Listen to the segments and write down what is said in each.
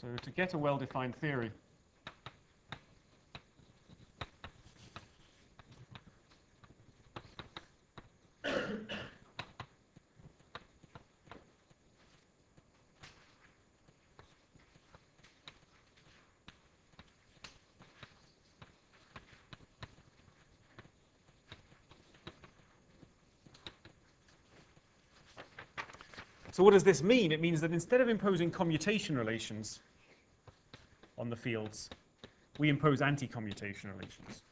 So to get a well-defined theory, so what does this mean? It means that instead of imposing commutation relations on the fields, we impose anti-commutation relations.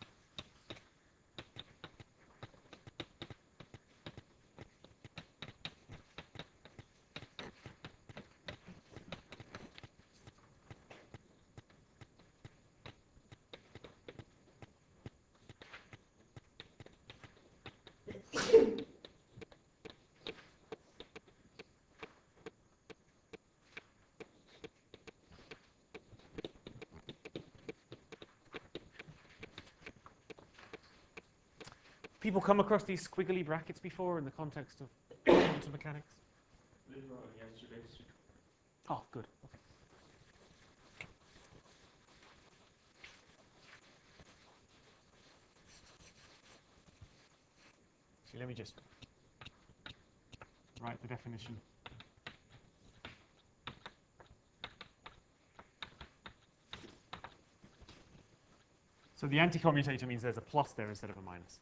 People come across these squiggly brackets before in the context of quantum mechanics? Oh, good. Okay. So let me just write the definition. So the anti-commutator means there's a plus there instead of a minus.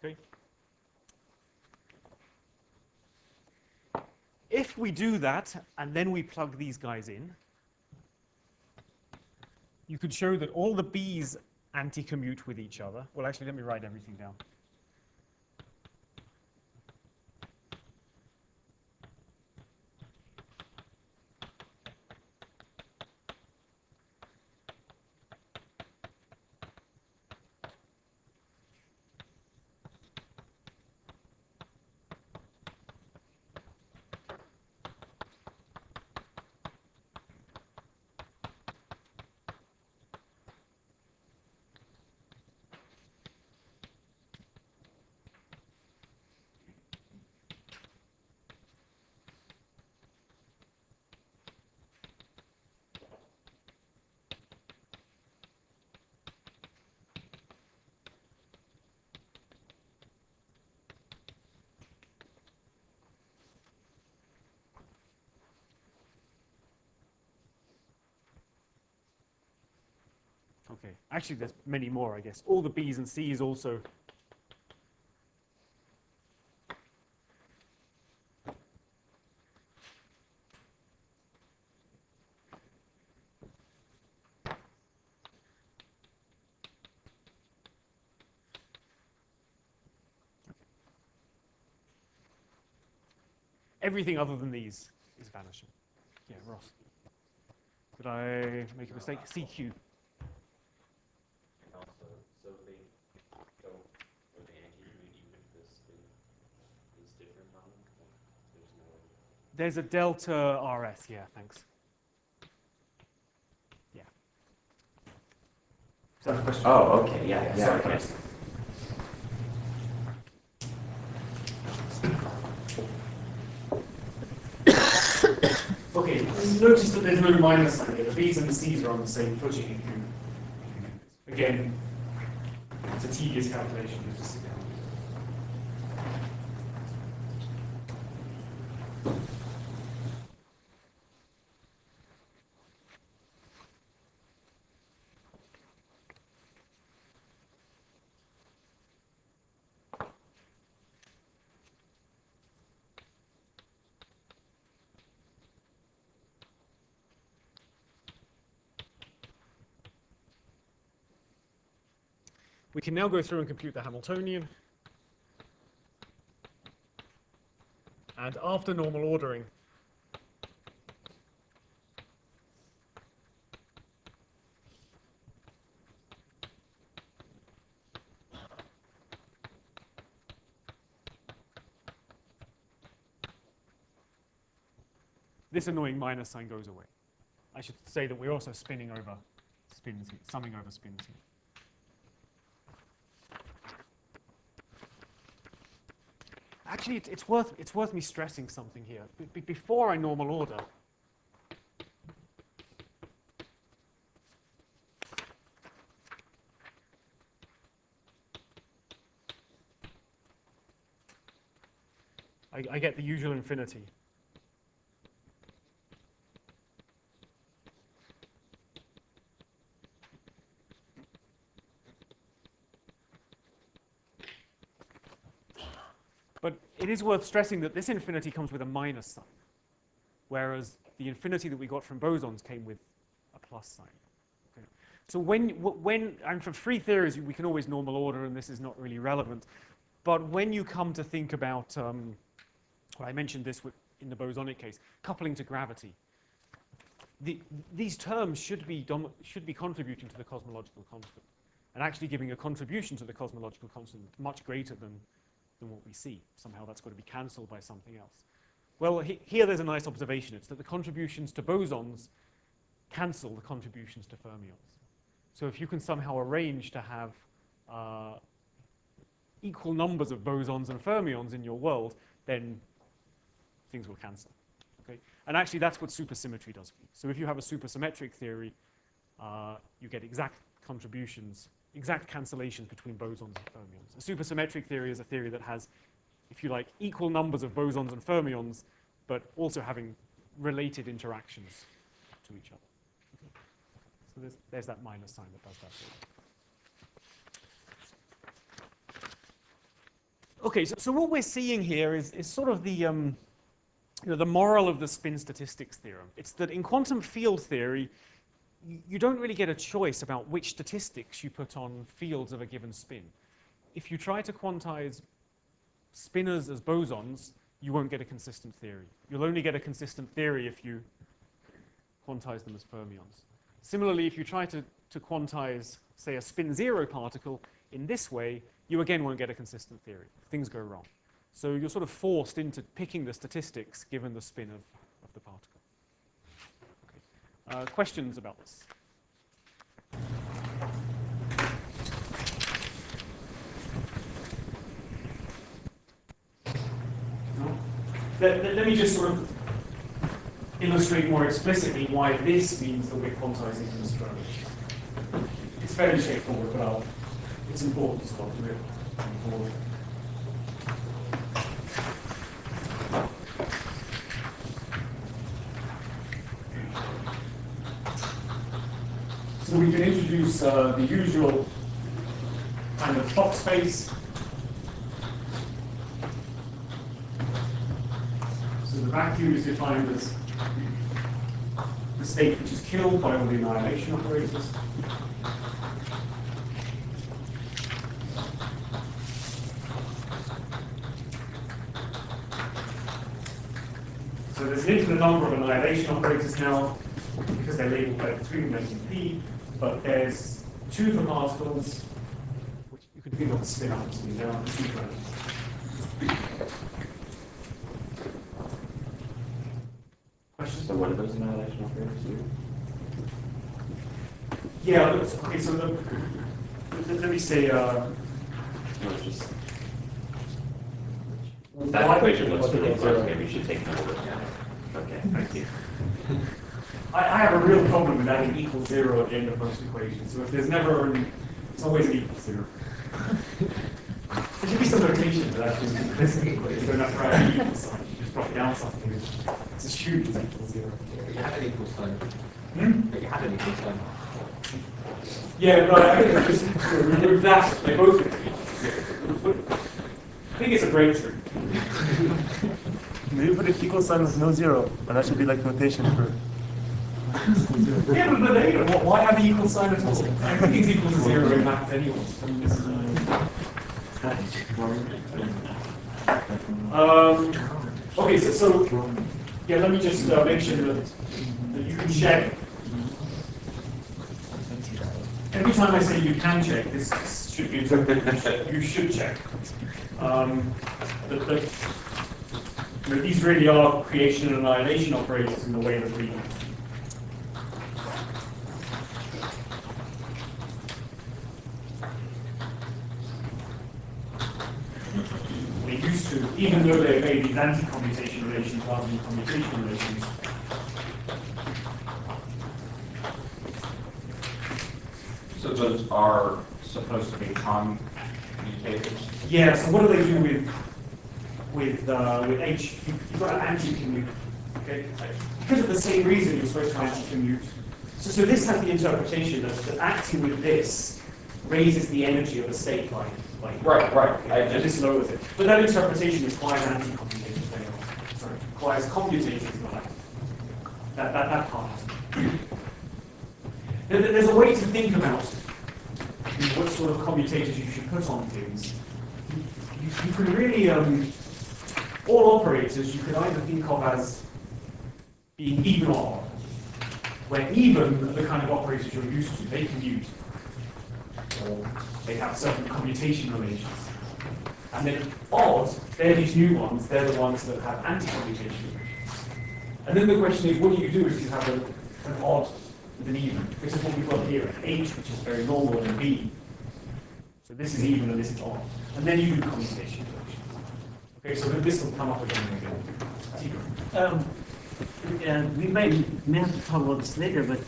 Okay. If we do that, and then we plug these guys in, you could show that all the B's anti-commute with each other. Well, actually, let me write everything down. Okay, actually there's many more, I guess. All the B's and C's also. Everything other than these is vanishing. Yeah, Ross. Did I make a mistake? CQ. There's a delta RS, yeah, thanks. Yeah. Is that the question? Oh, okay, yeah. Sorry, yes. Okay, notice that there's no minus sign here. The B's and the C's are on the same footing. Again, it's a tedious calculation. Just sit down. We can now go through and compute the Hamiltonian. And after normal ordering, this annoying minus sign goes away. I should say that we're also spinning over spins here, summing over spins here. actually, it's worth me stressing something here. Before I normal order, I get the usual infinity. But it is worth stressing that this infinity comes with a minus sign, whereas the infinity that we got from bosons came with a plus sign. Okay. So and for free theories, we can always normal order, and this is not really relevant. But when you come to think about, well, I mentioned this in the bosonic case, coupling to gravity, these terms should be contributing to the cosmological constant, and actually giving a contribution to the cosmological constant much greater than what we see. Somehow that's got to be cancelled by something else. Well, here there's a nice observation. It's that the contributions to bosons cancel the contributions to fermions. So if you can somehow arrange to have equal numbers of bosons and fermions in your world, then things will cancel. Okay? And actually that's what supersymmetry does for you. So if you have a supersymmetric theory, you get exact contributions, exact cancellations between bosons and fermions. A supersymmetric theory is a theory that has, if you like, equal numbers of bosons and fermions, but also having related interactions to each other. Okay. So there's that minus sign that does that for you. Okay, so what we're seeing here is sort of the the moral of the spin statistics theorem. It's that in quantum field theory, you don't really get a choice about which statistics you put on fields of a given spin. If you try to quantize spinors as bosons, you won't get a consistent theory. You'll only get a consistent theory if you quantize them as fermions. Similarly, if you try to quantize, say, a spin zero particle in this way, you again won't get a consistent theory. Things go wrong. So you're sort of forced into picking the statistics given the spin of the particle. Questions about this? No? Let me just sort of illustrate more explicitly why this means that we're quantizing in Australia. It's fairly straightforward, but it's important, so I'll do it forward. So we can introduce the usual kind of Fock space. So the vacuum is defined as the state which is killed by all the annihilation operators. So there's an infinite number of annihilation operators now, because they're labeled by the twin and P, but there's two for particles, which you can think of as spin ups, and there are two for questions? So what are those annihilation operators do? Yeah, okay, so let me say, that equation looks really hard. Maybe you should take note of it. Okay, thank you. I have a real problem with adding equal zero at the end of most equations. So if there's never it's always an equal zero. There should be some notation that actually this equation. You don't have to write an equal sign. You just drop down something. It's assumed it's equal zero. You had an equal sign. You had an equal sign. Yeah, but I think just remove that. They both I think it's a breakthrough. Maybe put an equal sign with no zero, and that should be like notation for. Yeah, but later, why have the equal sign at all? Everything's equal to zero in math anyway. Okay, so yeah, let me just mention that you can check. Every time I say you can check, this should be interpreted. You should check. These really are creation and annihilation operators in the way that we. They used to even though they obey these anti-commutation relations rather than commutation relations. So those are supposed to be commutators? Yeah, so what do they do with H? You've got an anti-commute. Okay? Because of the same reason you're supposed to anti-commute. So this has the interpretation that acting with this raises the energy of a state like Right. And this lowers it. But that interpretation requires anti-commutators. Sorry, requires commutators, not that part. There's a way to think about what sort of commutators you should put on things. You can really, all operators you could either think of as being even or odd, where even are the kind of operators you're used to, they commute, or they have certain commutation relations. And then odd, they're these new ones, they're the ones that have anti-commutation relations. And then the question is, what do you do if you have an odd with an even? This is what we've got here, an H, which is very normal, and a B. So this is even and this is odd. And then you do commutation relations. Okay, so this will come up again and again. We may have to talk about this later, but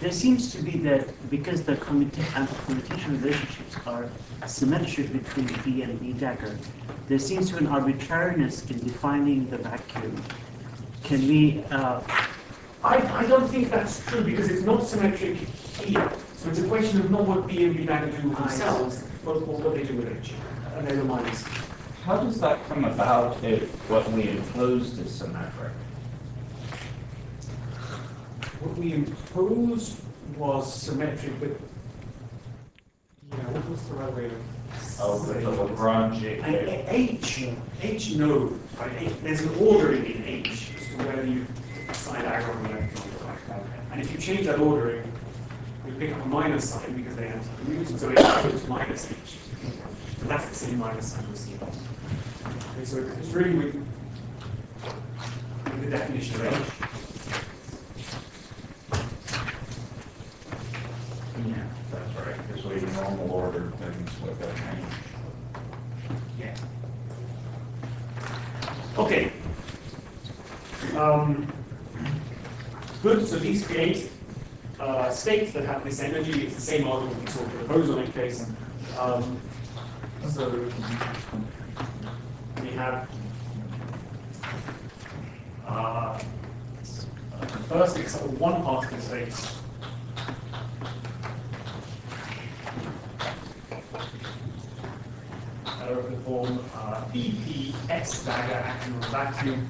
there seems to be that because the commutation relationships are symmetric between B and B dagger, there seems to be an arbitrariness in defining the vacuum. Can we? I don't think that's true because it's not symmetric here. So it's a question of not what B and B dagger do with themselves, but what they do with H. And there's a minus. How does that come about if what we imposed is symmetric? What we imposed was symmetric, but what was the right way to say The Lagrange equation. H no, right? There's an ordering in H as to whether you assign dagger on the left or the right. And if you change that ordering, you pick up a minus sign because they anti-commute, so H goes minus H. And that's the same minus sign we see. Okay, so it's really with the definition of H. Yeah, that's right, because we normal order things with a range. Yeah. Okay. Good, so these create states that have this energy. It's the same argument we saw for the bosonic case. So we have first example, one particle states. Of the form BPS dagger acting on a vacuum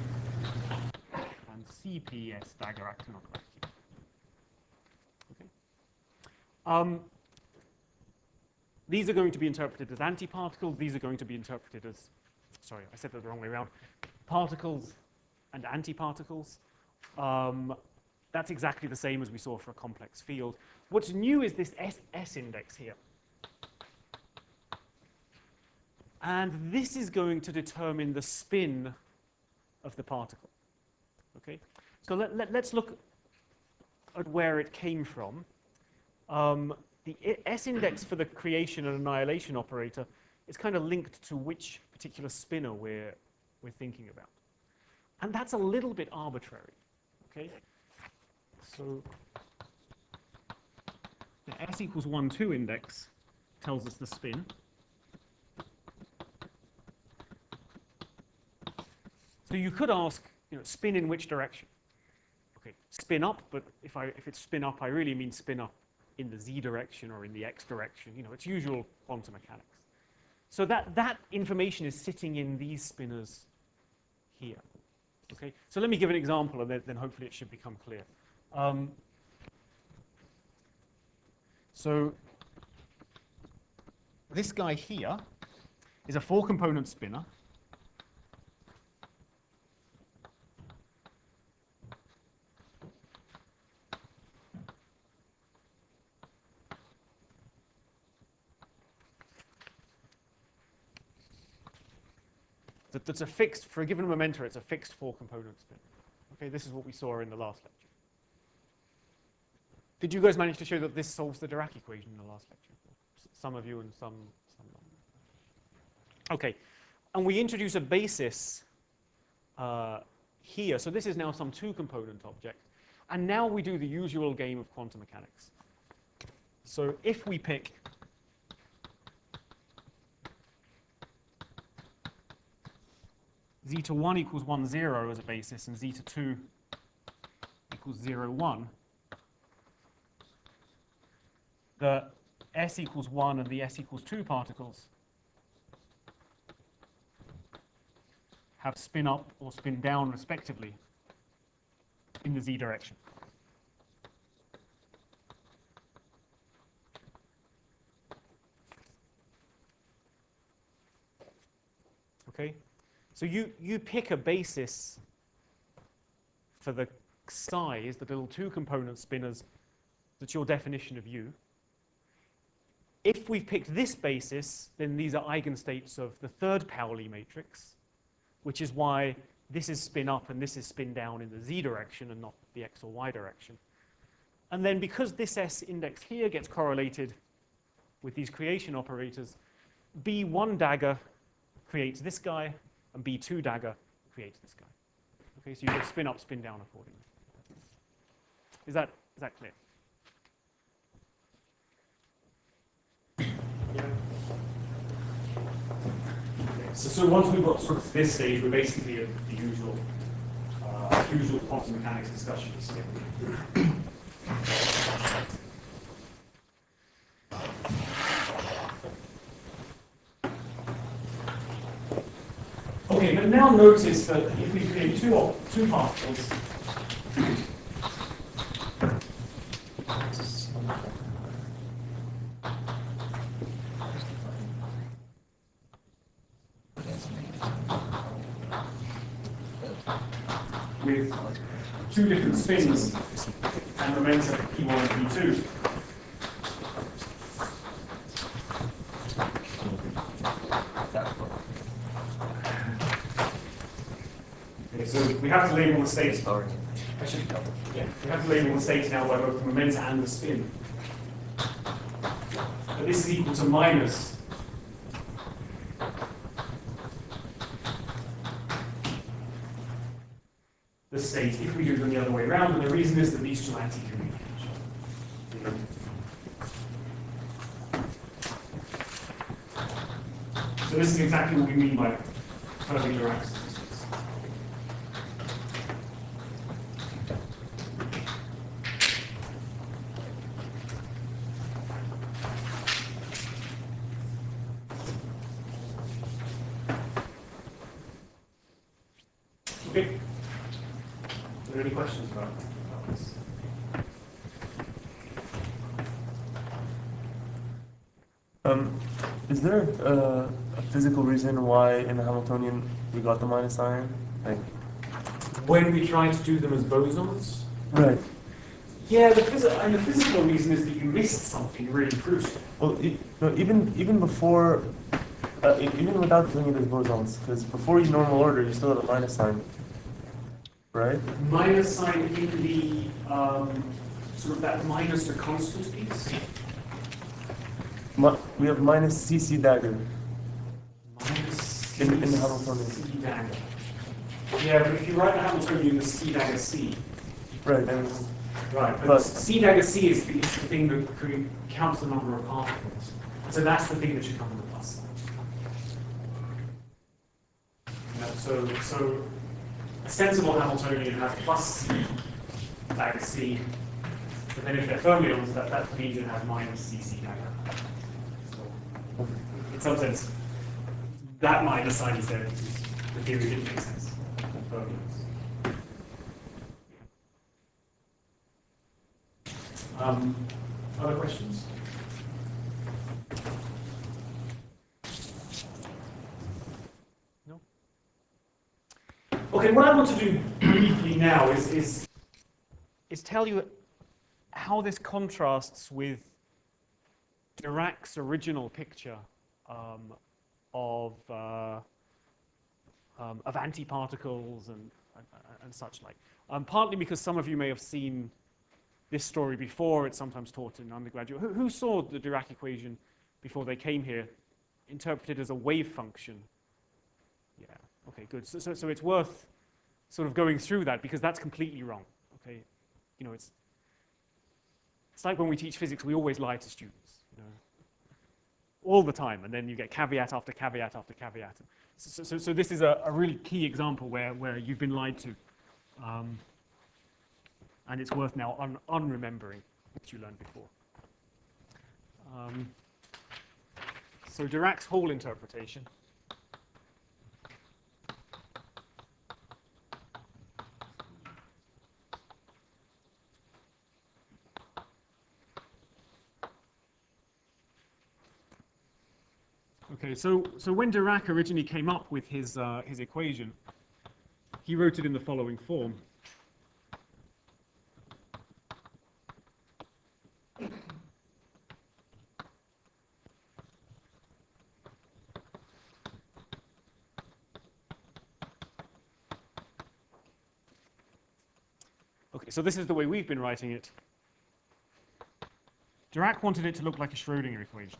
and CPS dagger acting on a vacuum. Okay. These are going to be interpreted as antiparticles. These are going to be interpreted as, sorry, I said that the wrong way around, particles and antiparticles. That's exactly the same as we saw for a complex field. What's new is this S index here. And this is going to determine the spin of the particle. Okay, so let's look at where it came from. The S index for the creation and annihilation operator is kind of linked to which particular spinner we're thinking about, and that's a little bit arbitrary. Okay, so the S equals 1, 2 index tells us the spin. So you could ask, spin in which direction? Okay, spin up, but if it's spin up, I really mean spin up in the z direction or in the x direction. It's usual quantum mechanics. So that information is sitting in these spinners here. Okay, so let me give an example, and then hopefully it should become clear. So this guy here is a 4-component spinner. That's a fixed, for a given momenta, it's a fixed 4-component spin. Okay, this is what we saw in the last lecture. Did you guys manage to show that this solves the Dirac equation in the last lecture? Some of you and some not. Okay. and we introduce a basis here. So this is now some two-component object. And now we do the usual game of quantum mechanics. So if we pick zeta 1 equals 1, 0 as a basis, and zeta 2 equals 0, 1, the s equals 1 and the s equals 2 particles have spin up or spin down respectively in the z direction. Okay? So you pick a basis for the size, the little two-component spinners, that's your definition of U. If we've picked this basis, then these are eigenstates of the third Pauli matrix, which is why this is spin up and this is spin down in the z direction and not the x or y direction. And then because this s index here gets correlated with these creation operators, B1 dagger creates this guy, and B2 dagger creates this guy. Okay, so you get spin up, spin down accordingly. Is that clear? Yeah. Okay, so once we've got sort of this stage, we're basically at the usual quantum mechanics discussions. Okay, but now notice that if we create two particles, with two different spins and momentum P1 and P2. Okay, so we have to label the states. We have to label the states now by both the momentum and the spin. But this is equal to minus the state if we do them the other way around, and the reason is that these two anti-commute each other. So this is exactly what we mean by perfect Dirac statistics. Okay. Are there any questions about this? Is there a physical reason why in the Hamiltonian we got the minus sign? Like, When we try to do them as bosons? right. Yeah, the physical reason is that you missed something really crucial. Well, no, even before, even without doing it as bosons, because before you normal order, you still have a minus sign, right? Minus sign in the sort of that minus or constant piece. We have minus CC dagger Minus in the Hamiltonian. C dagger. Yeah, but if you write the Hamiltonian as C dagger C. Right. Right, but But- C dagger C is the thing that counts the number of particles. So that's the thing that should come on the plus side. So a sensible Hamiltonian has plus C dagger C, but then if they're fermions, that means it has minus CC dagger. So in some sense, that minus sign is there because the theory didn't make sense for fermions. Other questions? No? Okay, what I want to do briefly now is tell you how this contrasts with Dirac's original picture of antiparticles and such like. Partly because some of you may have seen this story before, it's sometimes taught in undergraduate. Who saw the Dirac equation before they came here, interpreted as a wave function Okay, good. So it's worth sort of going through that because that's completely wrong. Okay, you know, it's like when we teach physics, we always lie to students, you know, all the time, and then you get caveat after caveat after caveat. So this is a really key example where you've been lied to, and it's worth now unremembering what you learned before. So Dirac's Hall interpretation. Okay, so when Dirac originally came up with his equation, he wrote it in the following form. Okay, so this is the way we've been writing it. Dirac wanted it to look like a Schrodinger equation.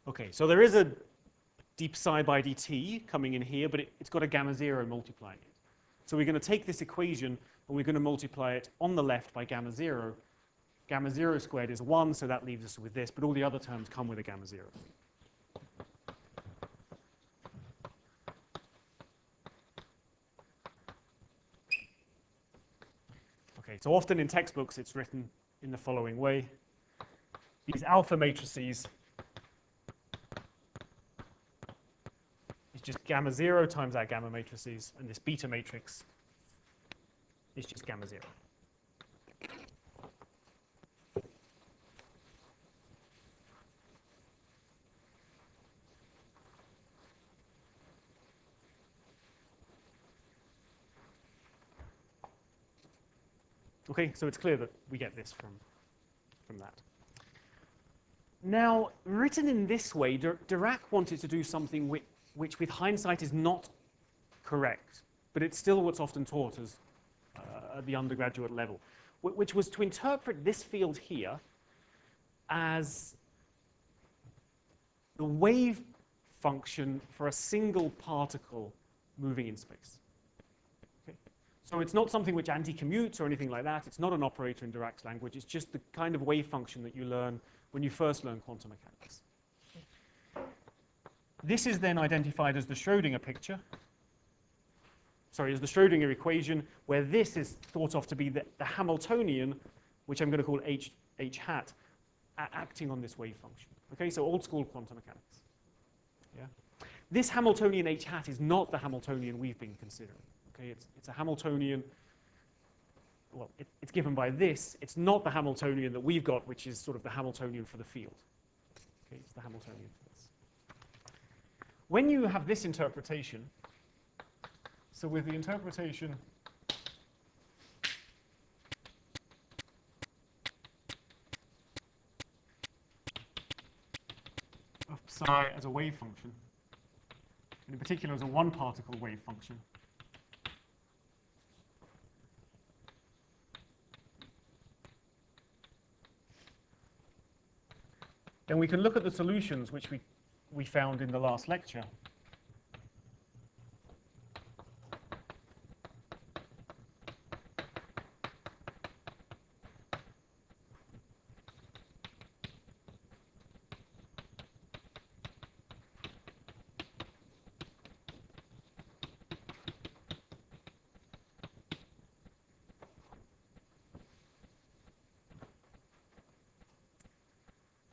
Okay, so there is a deep psi by dt coming in here, but it's got a gamma 0 multiplying it. So we're going to take this equation and we're going to multiply it on the left by gamma 0. Gamma 0 squared is 1, so that leaves us with this, but all the other terms come with a gamma 0. Okay, so often in textbooks it's written in the following way. These alpha matrices is just gamma 0 times our gamma matrices, and this beta matrix is just gamma 0. Okay, so it's clear that we get this from that. Now, written in this way, Dirac wanted to do something which with hindsight is not correct, but it's still what's often taught as at the undergraduate level, which was to interpret this field here as the wave function for a single particle moving in space. Okay? So it's not something which anti-commutes or anything like that. It's not an operator in Dirac's language. It's just the kind of wave function that you learn when you first learn quantum mechanics. This is then identified as the Schrodinger picture. Sorry, as the Schrodinger equation, where this is thought of to be the Hamiltonian, which I'm going to call h hat, acting on this wave function. Okay, so old school quantum mechanics. Yeah, this Hamiltonian h hat is not the Hamiltonian we've been considering. Okay, it's a Hamiltonian. Well, it's given by this. It's not the Hamiltonian that we've got, which is sort of the Hamiltonian for the field. Okay, it's the Hamiltonian for this. When you have this interpretation, so with the interpretation of psi as a wave function, and in particular as a one-particle wave function, then we can look at the solutions which we found in the last lecture.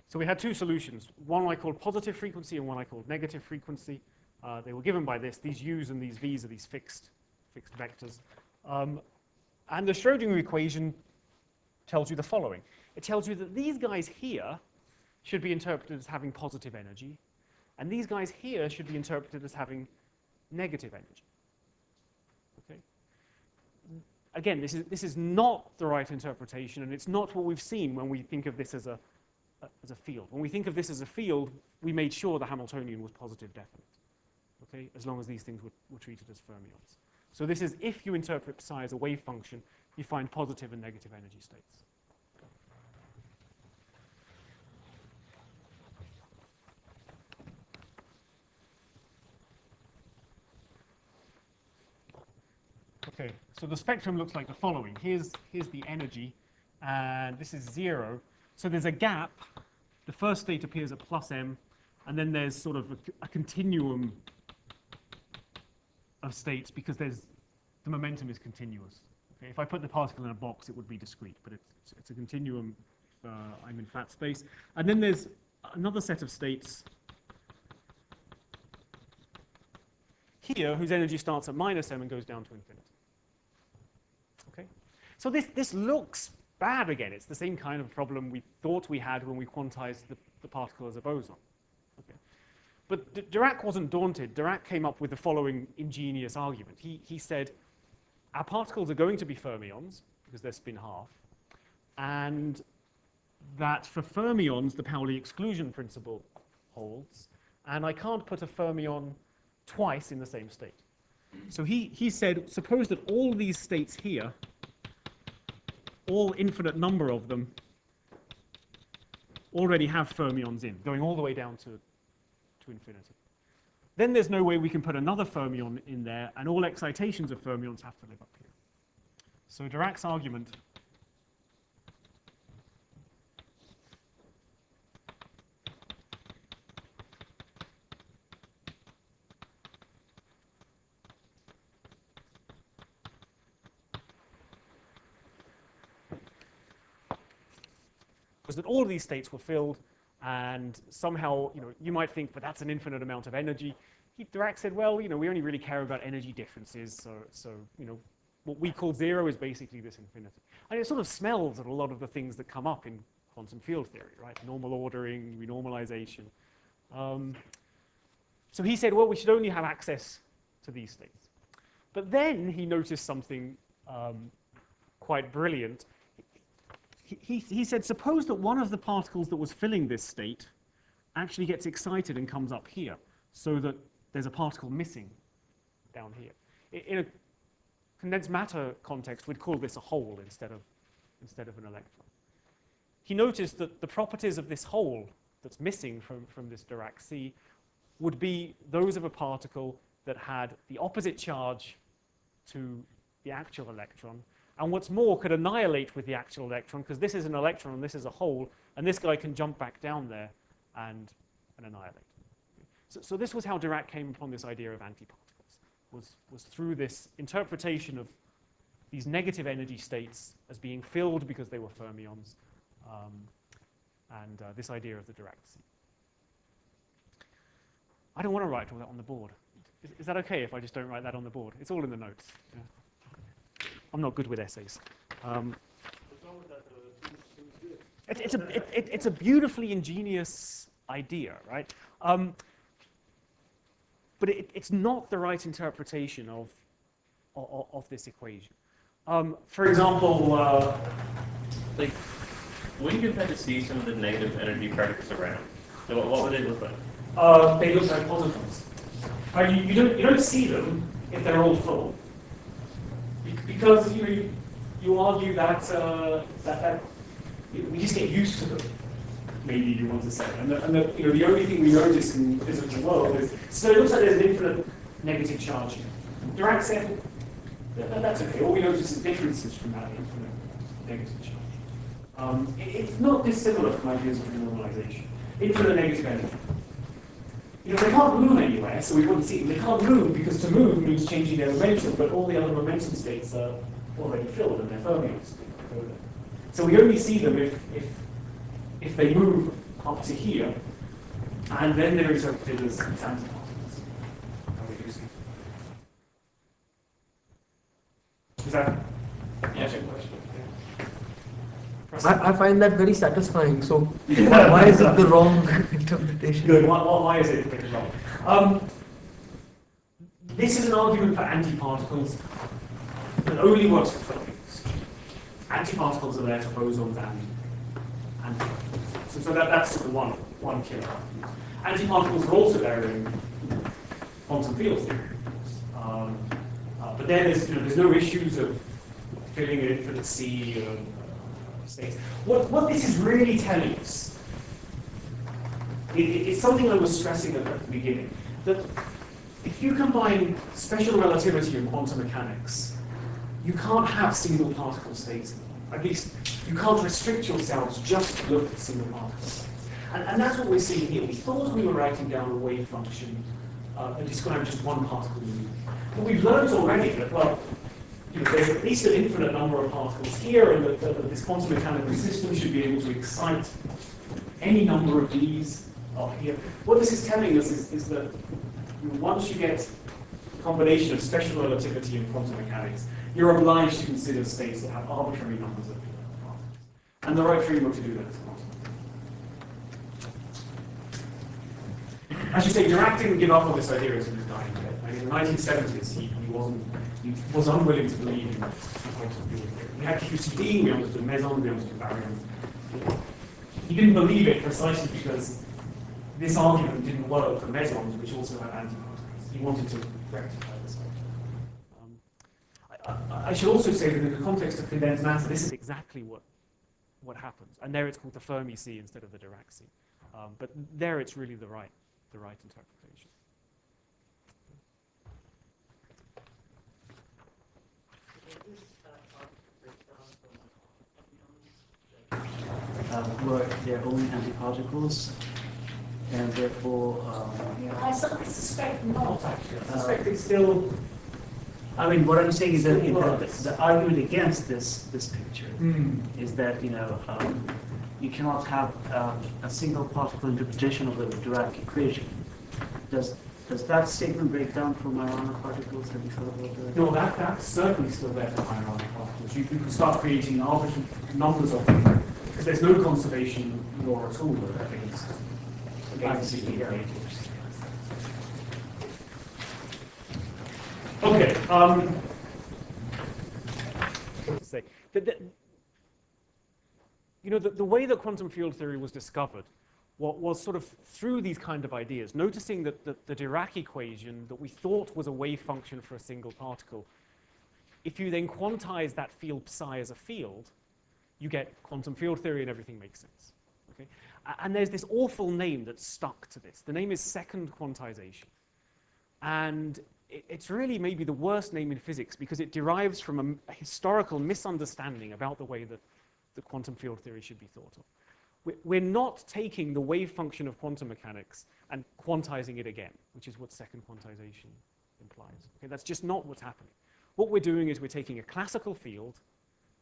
So we had two solutions, one I called positive frequency and one I called negative frequency. They were given by this. These u's and these v's are these fixed vectors. And the Schrodinger equation tells you the following. It tells you that these guys here should be interpreted as having positive energy, and these guys here should be interpreted as having negative energy. Okay. Again, this is not the right interpretation, and it's not what we've seen when we think of this as a field. When we think of this as a field, we made sure the Hamiltonian was positive definite, okay, as long as these things were treated as fermions. So this is if you interpret psi as a wave function, you find positive and negative energy states. Okay, so the spectrum looks like the following. Here's the energy, and this is 0. So there's a gap. The first state appears at plus m, and then there's sort of a continuum of states because the momentum is continuous. Okay, if I put the particle in a box, it would be discrete, but it's a continuum if I'm in flat space. And then there's another set of states here whose energy starts at minus m and goes down to infinity. Okay, so this looks bad again. It's the same kind of problem we thought we had when we quantized the particle as a boson. Okay. But Dirac wasn't daunted. Dirac came up with the following ingenious argument. He said, our particles are going to be fermions because they're spin half, and that for fermions, the Pauli exclusion principle holds, and I can't put a fermion twice in the same state. So he said, suppose that all these states here, all infinite number of them, already have fermions in, going all the way down to infinity. Then there's no way we can put another fermion in there, and all excitations of fermions have to live up here. So Dirac's argument was that all of these states were filled, and somehow, you might think, but that's an infinite amount of energy. Dirac said, well, we only really care about energy differences, so what we call 0 is basically this infinity. And it sort of smells at a lot of the things that come up in quantum field theory, right? Normal ordering, renormalization. So he said, well, we should only have access to these states. But then he noticed something quite brilliant. He said, suppose that one of the particles that was filling this state actually gets excited and comes up here, so that there's a particle missing down here. In a condensed matter context, we'd call this a hole instead of an electron. He noticed that the properties of this hole that's missing from this Dirac sea would be those of a particle that had the opposite charge to the actual electron, and what's more, could annihilate with the actual electron, because this is an electron and this is a hole, and this guy can jump back down there and annihilate. So this was how Dirac came upon this idea of antiparticles, was through this interpretation of these negative energy states as being filled because they were fermions, and this idea of the Dirac sea. I don't want to write all that on the board. Is that okay if I just don't write that on the board? It's all in the notes. Yeah. I'm not good with essays. It's a beautifully ingenious idea, right? But it's not the right interpretation of this equation. For example, Like, when you had to see some of the negative energy particles around, so what would they look like? they look like positons. You don't see them if they're all full. Because you argue that we just get used to them. Maybe you want to say, and the only thing we notice in the physical world is so it looks like there's an infinite negative charge here. Dirac said that's okay. All we notice is differences from that infinite negative charge. It's not dissimilar from ideas of renormalization. Infinite negative energy. They can't move anywhere, so we wouldn't see them. They can't move because to move means changing their momentum, but all the other momentum states are already filled and they're fermions. So we only see them if they move up to here, and then they're interpreted as antiparticles. Is that answer your question? I find that very satisfying. So why is it the wrong interpretation? Good. Why is it wrong? This is an argument for antiparticles that only works for fermions. Antiparticles are there for bosons and antiparticles. So that's the one killer argument. Antiparticles are also there in quantum field theory. But then there's no issues of filling an infinite sea of states. What this is really telling us, it's something I was stressing at the beginning, that if you combine special relativity and quantum mechanics you can't have single particle states. At least you can't restrict yourselves just to look at single particles. And that's what we're seeing here. We thought we were writing down a wave function that described just one particle unit. But we've learned already that, well, there's at least an infinite number of particles here, and that this quantum mechanical system should be able to excite any number of these up here. What this is telling us is that once you get a combination of special relativity and quantum mechanics, you're obliged to consider states that have arbitrary numbers of particles. And the right framework to do that is quantum. As you say, Dirac didn't give up on this idea as he was dying dead. I mean, in the 1970s, he was unwilling to believe in quantum field theory. We had QCD, we understood mesons, we understood baryons. He didn't believe it precisely because this argument didn't work for mesons, which also had antiparticles. He wanted to rectify this. I should also say that in the context of condensed matter, this is exactly what happens. And there it's called the Fermi C instead of the Dirac C. But there it's really the right interpretation. Were their own antiparticles, and therefore, I suspect not, actually. I suspect it's still... I mean, what I'm saying is that the argument against this picture is that you cannot have a single particle interpretation of the Dirac equation. Does that statement break down for Majorana particles? Have you thought about that? No, that's certainly still there for Majorana particles. You can start creating arbitrary numbers of them, because there's no conservation law at all against the creators. Okay. What to say? The way that quantum field theory was discovered was sort of through these kind of ideas, noticing that the Dirac equation that we thought was a wave function for a single particle, if you then quantize that field psi as a field, you get quantum field theory and everything makes sense. Okay? And there's this awful name that's stuck to this. The name is second quantization. And it's really maybe the worst name in physics because it derives from a historical misunderstanding about the way that the quantum field theory should be thought of. We're not taking the wave function of quantum mechanics and quantizing it again, which is what second quantization implies. Okay, that's just not what's happening. What we're doing is we're taking a classical field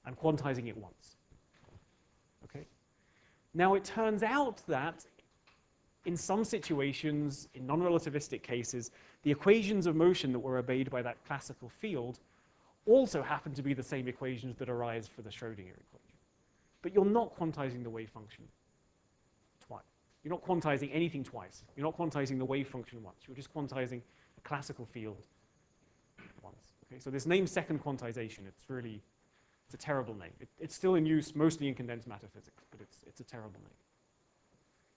and quantizing it once. Okay? Now it turns out that in some situations, in non-relativistic cases, the equations of motion that were obeyed by that classical field also happen to be the same equations that arise for the Schrodinger equation. But you're not quantizing the wave function twice. You're not quantizing anything twice. You're not quantizing the wave function once. You're just quantizing a classical field once. Okay? So this name second quantization, it's a terrible name. It's still in use mostly in condensed matter physics, but it's a terrible name.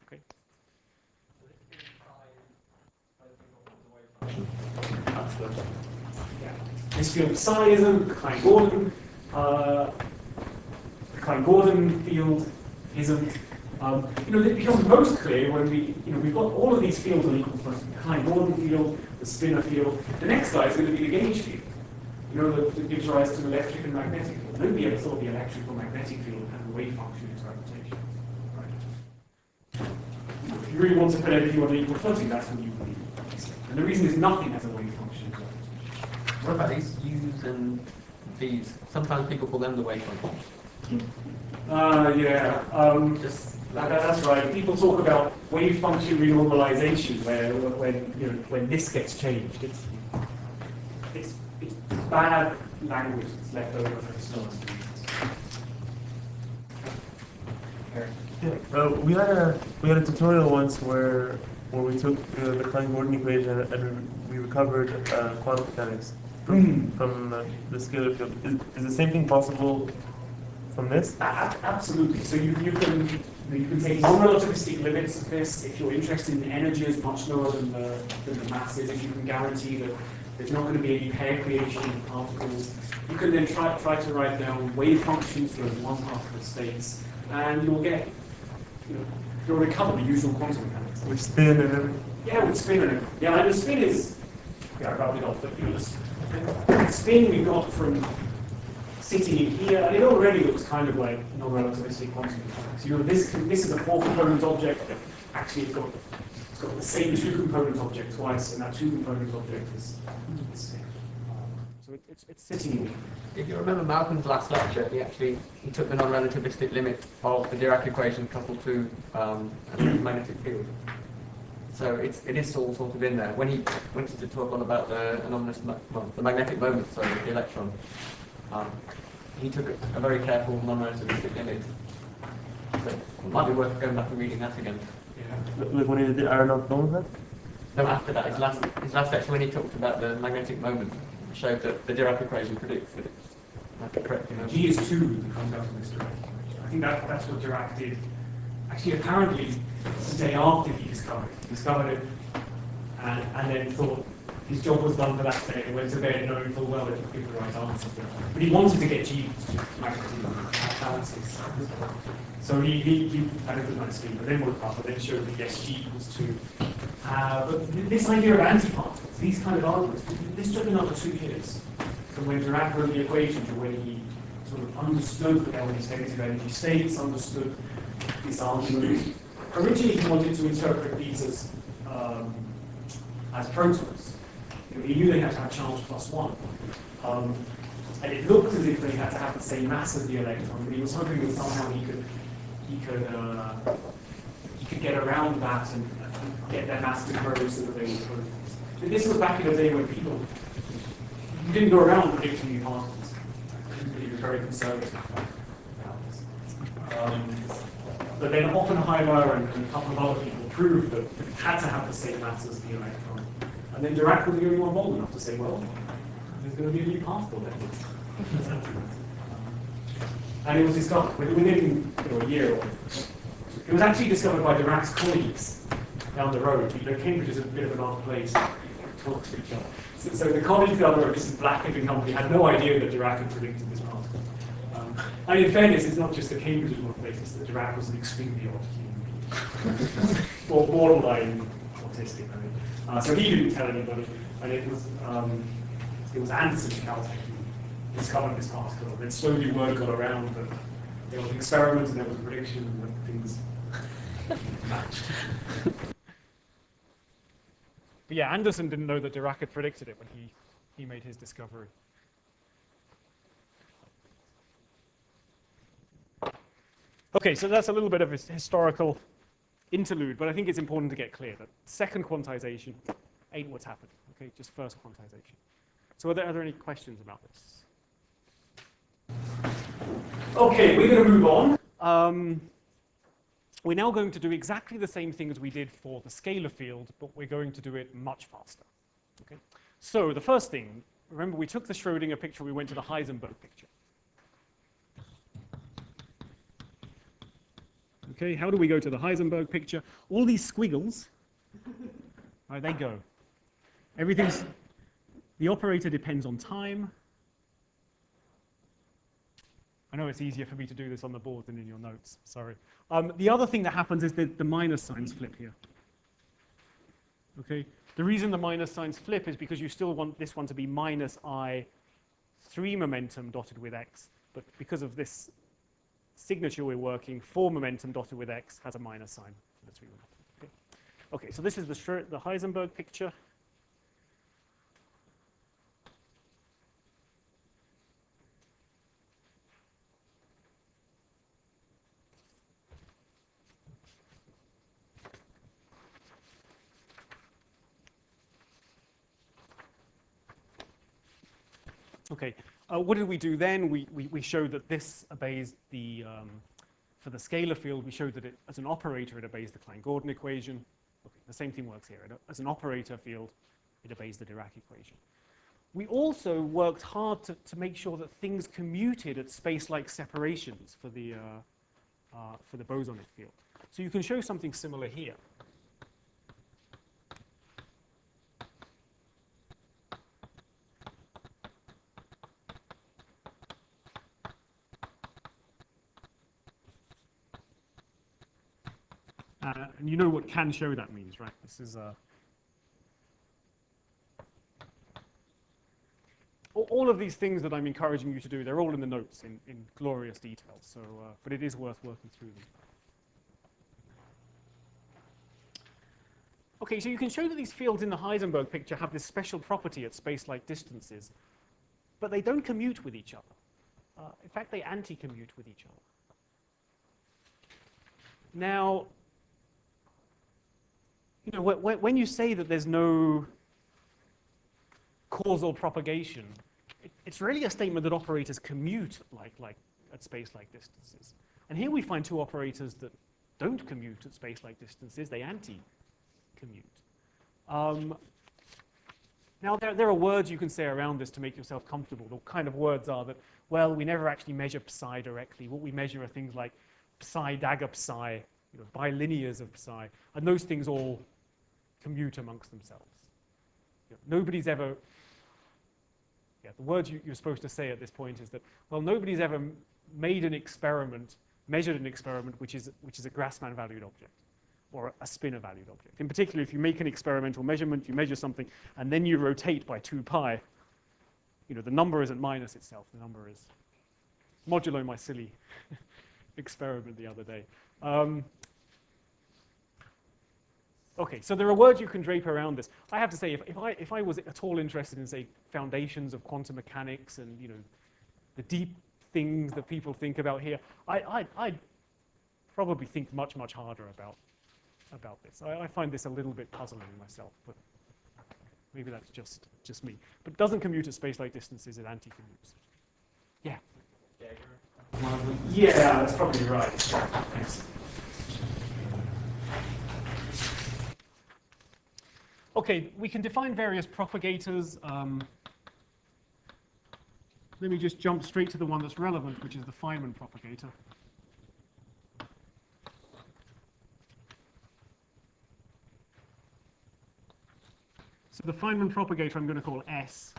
Okay? Yeah. This field psi isn't the Klein-Gordon. The Klein-Gordon field isn't. It becomes most clear when we've got all of these fields on equal fronts. The Klein-Gordon field, the spinor field. The next guy is going to be the gauge field. That gives rise to electric and magnetic field. Nobody ever thought the electrical magnetic field had a wave function interpretation. Right? If you really want to put everything on equal footing, that's what you believe. And the reason is nothing has a wave function interpretation. What about these U's and V's? Sometimes people call them the wave function. That's right. People talk about wave function renormalization, where when this gets changed, it's bad language that's left over for historians. Yeah, we had a tutorial once where we took the Klein-Gordon equation and we recovered quantum mechanics from the scalar field. Is the same thing possible from this? Absolutely. So you can take non-relativistic limits of this if you're interested in energy is much lower than the masses. If you can guarantee that there's not going to be any pair creation of particles, you can then try to write down wave functions for one particle states, and you'll get you'll recover the usual quantum mechanics. With spin and everything? Yeah, with spin and everything. Yeah, and the spin is, I rounded off, but the spin we got from sitting in here, and it already looks kind of like non-relativistic quantum mechanics. You know, this is a four-component object. Actually, it's got the same two-component object twice, and that two-component object is the same. So it's sitting in here. If you remember Malcolm's last lecture, he took the non-relativistic limit of the Dirac equation coupled to a magnetic field. So it is all sort of in there. When he wanted to talk on about the anomalous, the magnetic moment, so the electron, he took a very careful non-relativistic limit. So it might be worth going back and reading that again. Yeah. Like when he did the iron off donut? No, after that, his last lecture when he talked about the magnetic moment, showed that the Dirac equation predicts that it's like a correct, you know. G is 2 that comes out from this direction. I think that's what Dirac did. Actually, apparently, the day after he discovered it, and then thought his job was done for that day, and went to bed knowing full well that he would give the right answer. But he wanted to get G to balances. So he had a good night's sleep, and then woke up, and then showed that yes, G equals 2. But this idea of antiparticles, these kind of arguments, this took another 2 years from when Dirac wrote the equation to when he sort of understood the elements negative energy states, understood this argument. Originally, he wanted to interpret these as protons. You know, he knew they had to have charge +1. And it looked as if they had to have the same mass as the electron, but he was hoping that somehow he could get around that and get their mass to grow so that they were protons. But this was back in the day when people didn't go around predicting new particles. He was very conservative about this. But then Oppenheimer and a couple of other people proved that it had to have the same mass as the electron. And then Dirac was the only one bold enough to say, well, there's going to be a new particle then. And it was discovered within a year or so. It was actually discovered by Dirac's colleagues down the road. Cambridge is a bit of an odd place to talk to each other. So the colleagues down the road, this is Blackett Company, had no idea that Dirac had predicted this particle. And in fairness, it's not just that Cambridge is one place, it's that Dirac was an extremely odd human being. Or borderline autistic, I think. So he didn't tell anybody, and it was Anderson at Caltech who discovered this particle. Then slowly word got around that there was an experiment and there was a prediction and that things matched. But yeah, Anderson didn't know that Dirac had predicted it when he made his discovery. Okay, so that's a little bit of a historical interlude, but I think it's important to get clear that second quantization ain't what's happened. Okay, just first quantization. So are there any questions about this? Okay, we're going to move on. We're now going to do exactly the same thing as we did for the scalar field, but we're going to do it much faster. Okay? So the first thing, remember we took the Schrodinger picture, we went to the Heisenberg picture. Okay, how do we go to the Heisenberg picture? All these squiggles, right, they go. The operator depends on time. I know it's easier for me to do this on the board than in your notes, sorry. The other thing that happens is that the minus signs flip here. Okay, the reason the minus signs flip is because you still want this one to be minus I 3 momentum dotted with x, but because of this signature we're working, 4 momentum dotted with x has a minus sign for the 3 momentum. Okay, so this is the Heisenberg picture. Okay, what did we do then? We showed that this obeys the, for the scalar field, we showed that as an operator, it obeys the Klein-Gordon equation. Okay, the same thing works here. As an operator field, it obeys the Dirac equation. We also worked hard to make sure that things commuted at space-like separations for the bosonic field. So you can show something similar here. And you know what can show that means, right? This is all of these things that I'm encouraging you to do, they're all in the notes in glorious detail. So, but it is worth working through them. Okay, so you can show that these fields in the Heisenberg picture have this special property at space-like distances, but they don't commute with each other. In fact, they anti-commute with each other. Now, you know, when you say that there's no causal propagation, it's really a statement that operators commute like at space-like distances. And here we find two operators that don't commute at space-like distances, they anti-commute. Now, there are words you can say around this to make yourself comfortable. The kind of words are that, well, we never actually measure psi directly. What we measure are things like psi, dagger psi, you know, bilinears of psi, and those things all commute amongst themselves. You know, nobody's ever, the words you're supposed to say at this point is that, well, nobody's ever made an experiment, measured an experiment which is a Grassmann-valued object, or a spinor-valued object. In particular, if you make an experimental measurement, you measure something, and then you rotate by 2 pi, you know, the number isn't minus itself, the number is modulo my silly experiment the other day. Okay, so there are words you can drape around this. I have to say, if I was at all interested in, say, foundations of quantum mechanics and, you know, the deep things that people think about here, I'd probably think much, much harder about this. I find this a little bit puzzling myself, but maybe that's just me. But it doesn't commute at space-like distances, it anti-commutes. Yeah? Yeah, that's probably right. Thanks. Okay, we can define various propagators. Let me just jump straight to the one that's relevant, which is the Fineman propagator. So the Fineman propagator I'm going to call S.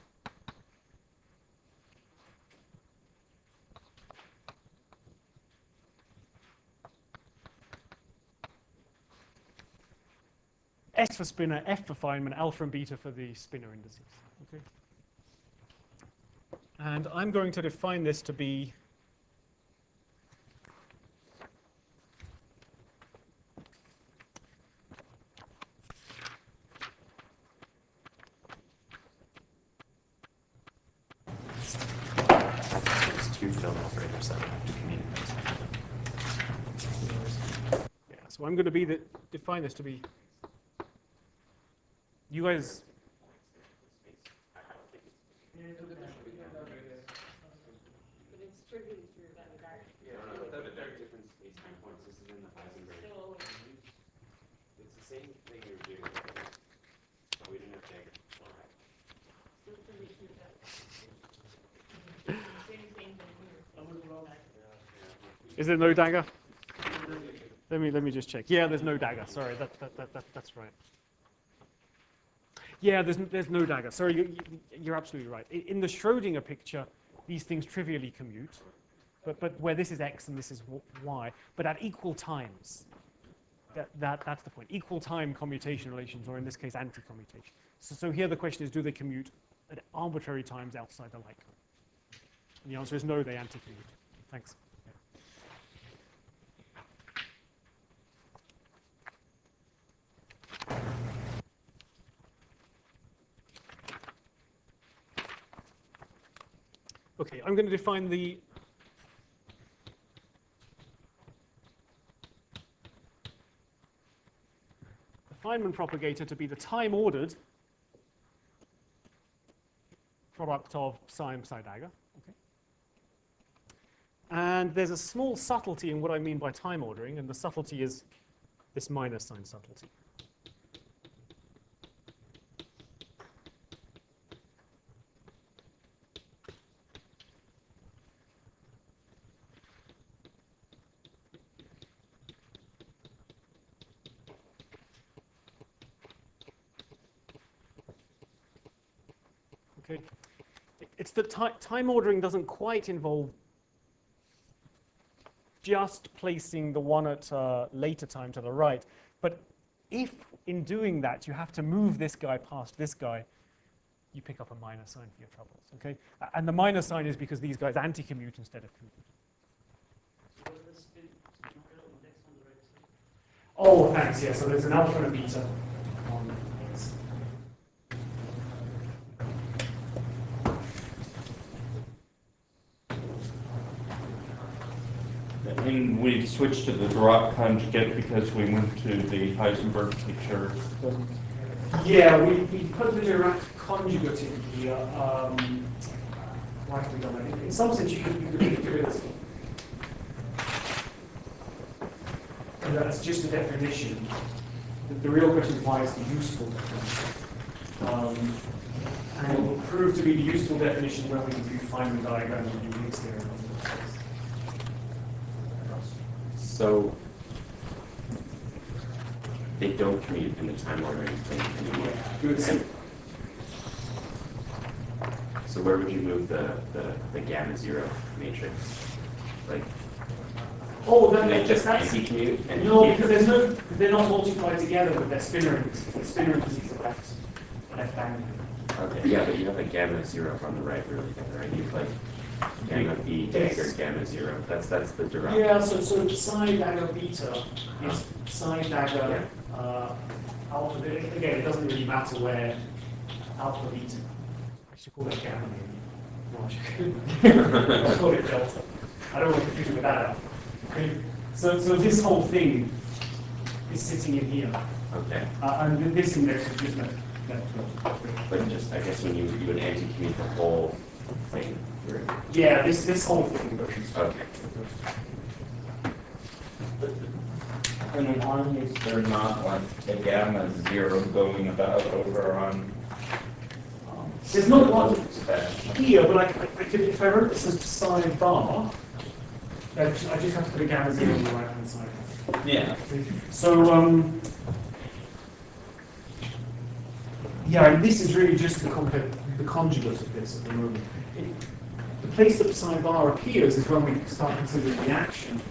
S for spinor, F for Feynman, alpha and beta for the spinor indices. Okay? And I'm going to define this to be two field operators that have to communicate. Yeah, so I'm going to define this to be, you guys. Without a very different space-time points, this is in the Heisenberg. It's the same thing you were doing, but we didn't have dagger. Is there no dagger? Let me just check. Yeah, there's no dagger. Sorry, that's right. Yeah, there's no dagger. Sorry, you're absolutely right. In the Schrodinger picture, these things trivially commute, but where this is x and this is y, but at equal times. That's the point. Equal time commutation relations, or in this case, anti-commutation. So here the question is, do they commute at arbitrary times outside the light curve? And the answer is no, they anti-commute. Thanks. Okay, I'm going to define the Feynman propagator to be the time-ordered product of psi and psi dagger. Okay. And there's a small subtlety in what I mean by time ordering, and the subtlety is this minus sign subtlety. Okay. It's that time ordering doesn't quite involve just placing the one at later time to the right. But if in doing that you have to move this guy past this guy, you pick up a minus sign for your troubles, okay? And the minus sign is because these guys anti-commute instead of commute. Oh, thanks, yeah, so there's an alpha and a beta on this. And we've switched to the Dirac conjugate because we went to the Heisenberg picture. Yeah, we put the Dirac conjugate in here. Why have we done that? In some sense, you could do this. And that's just a definition. The real question is why it's the useful definition. And it will prove to be the useful definition when we do Feynman diagrams and do Wicks Theorem. So they don't commute in the time ordering thing anymore. Good. So where would you move the gamma zero matrix? Like, Oh, they just that's anti-commute? And no, because they're not multiplied together with their spinner indices. The spinner indices are left band. Okay, yeah, but you have a gamma zero on the right, really, right? You have like gamma b dagger gamma zero. That's the Dirac. Yeah, so psi dagger beta is psi dagger alpha. Again, it doesn't really matter where alpha beta. I should call it gamma maybe. No, I should call it delta. I don't want to confuse it with that alpha. Okay. So this whole thing is sitting in here. Okay. And this index is just left. But just, I guess when you would anti-commute the whole thing. Yeah, this whole thing. Okay. And why is there not like a gamma zero going about over on? There's not one here, but I could, if I wrote this as psi bar, I just have to put a gamma zero on the right hand side. Yeah. So yeah, and this is really just the conjugate of this at the moment. The place that psi bar appears is when we start considering the action.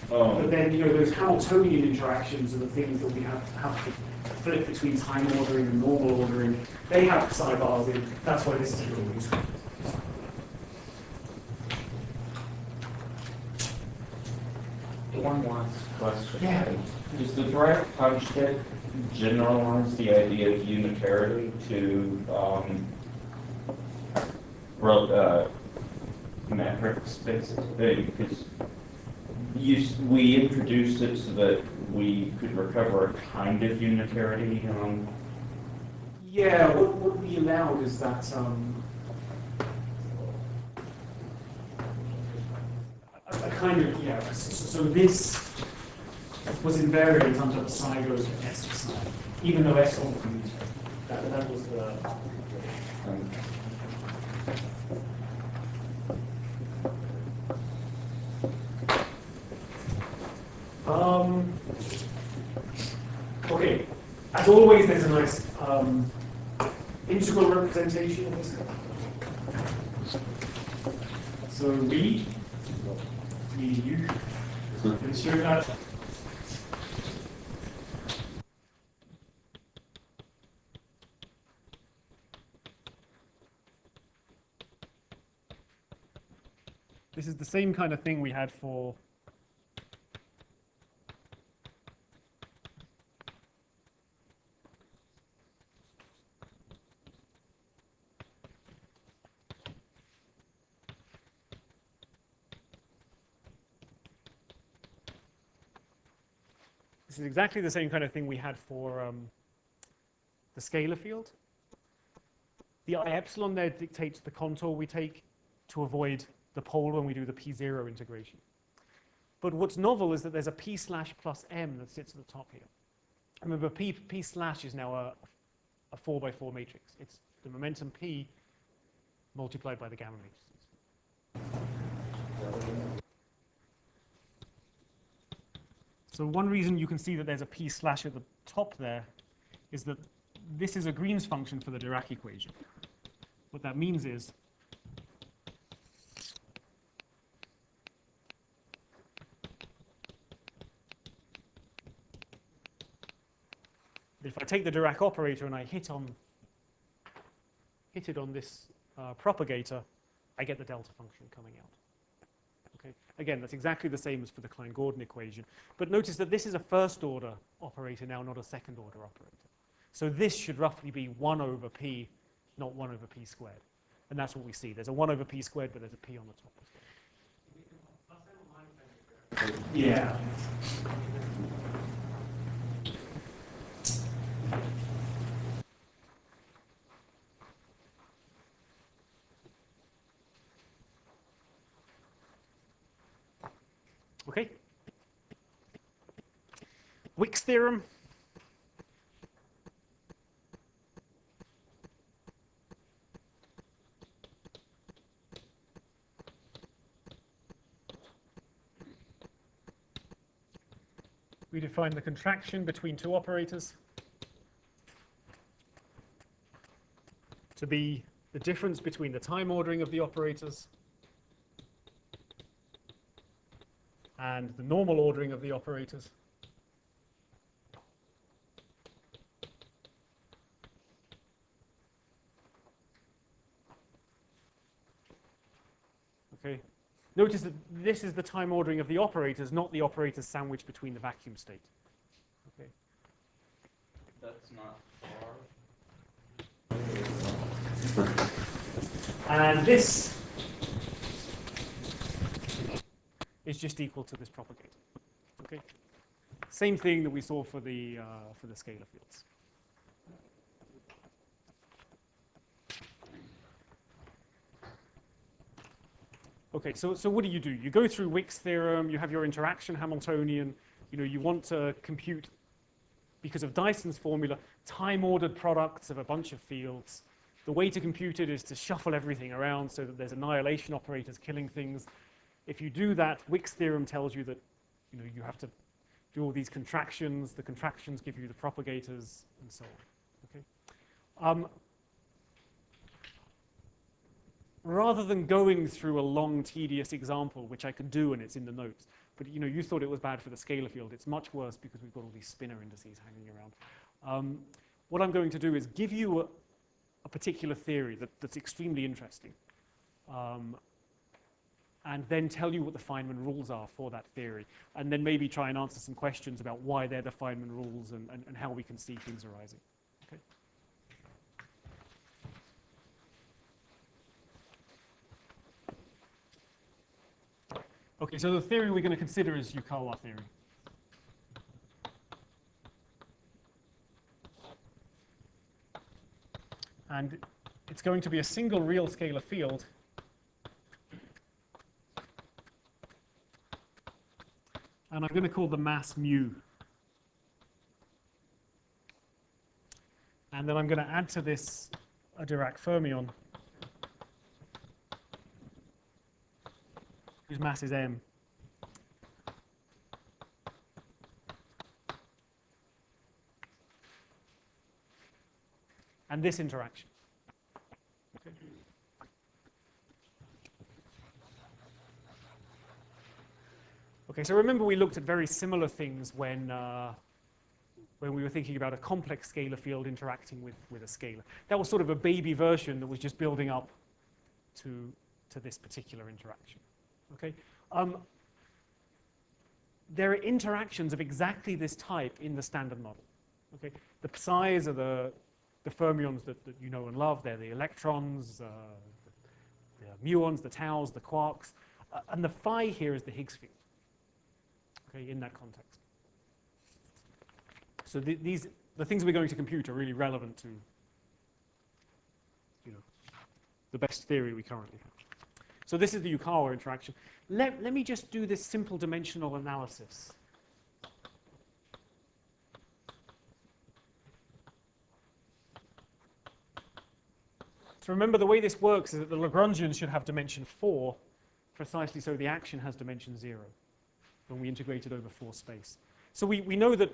Oh. But then, those Hamiltonian interactions are the things that we have to flip between time ordering and normal ordering. They have psi bars in. That's why this is really useful. One last question. Yeah. Does the Dirac conjugate generalize the idea of unitarity to metrics, basically? Because we introduced it so that we could recover a kind of unitarity. Yeah, what we allowed is that a kind of, yeah, so this was invariant until psi goes to S to psi, even though S won't commute. That was the... Okay, as always, there's a nice integral representation of this. So we you, ensure that this is the same kind of thing we had for this is exactly the same kind of thing we had for the scalar field. The I epsilon there dictates the contour we take to avoid the pole when we do the P0 integration. But what's novel is that there's a P slash plus M that sits at the top here. Remember, P slash is now a 4x4 matrix. It's the momentum P multiplied by the gamma matrices. So one reason you can see that there's a P slash at the top there is that this is a Green's function for the Dirac equation. What that means is if I take the Dirac operator and I hit on hit it on this propagator, I get the delta function coming out. Okay. Again, that's exactly the same as for the Klein-Gordon equation. But notice that this is a first-order operator now, not a second-order operator. So this should roughly be 1 over p, not 1 over p squared. And that's what we see. There's a 1 over p squared, but there's a p on the top as well. Yeah. Okay. Wicks theorem. We define the contraction between two operators to be the difference between the time ordering of the operators and the normal ordering of the operators. Okay. Notice that this is the time ordering of the operators, not the operators sandwiched between the vacuum state. Okay. That's not far. And this is just equal to this propagator. Okay. Same thing that we saw for the scalar fields. Okay, so what do? You go through Wicks theorem, you have your interaction Hamiltonian, you want to compute, because of Dyson's formula, time-ordered products of a bunch of fields. The way to compute it is to shuffle everything around so that there's annihilation operators killing things. If you do that, Wicks theorem tells you that you have to do all these contractions. The contractions give you the propagators, and so on. Okay. Rather than going through a long, tedious example, which I could do and it's in the notes, but you thought it was bad for the scalar field, it's much worse because we've got all these spinor indices hanging around. What I'm going to do is give you a particular theory that's extremely interesting, and then tell you what the Feynman rules are for that theory, and then maybe try and answer some questions about why they're the Feynman rules and how we can see things arising. Okay? Okay, so the theory we're going to consider is Yukawa theory. And it's going to be a single real scalar field and I'm going to call the mass mu. And then I'm going to add to this a Dirac fermion whose mass is m. And this interaction. Okay. Okay, so remember we looked at very similar things when we were thinking about a complex scalar field interacting with a scalar. That was sort of a baby version that was just building up to this particular interaction. Okay. There are interactions of exactly this type in the standard model. Okay. The psi's are the fermions that you know and love. They're the electrons, the muons, the taus, the quarks, and the phi here is the Higgs field. Okay, in that context. So the things we're going to compute are really relevant to the best theory we currently have. So this is the Yukawa interaction. Let me just do this simple dimensional analysis. So remember, the way this works is that the Lagrangians should have dimension 4, precisely so the action has dimension 0 when we integrate it over 4 space. So we know that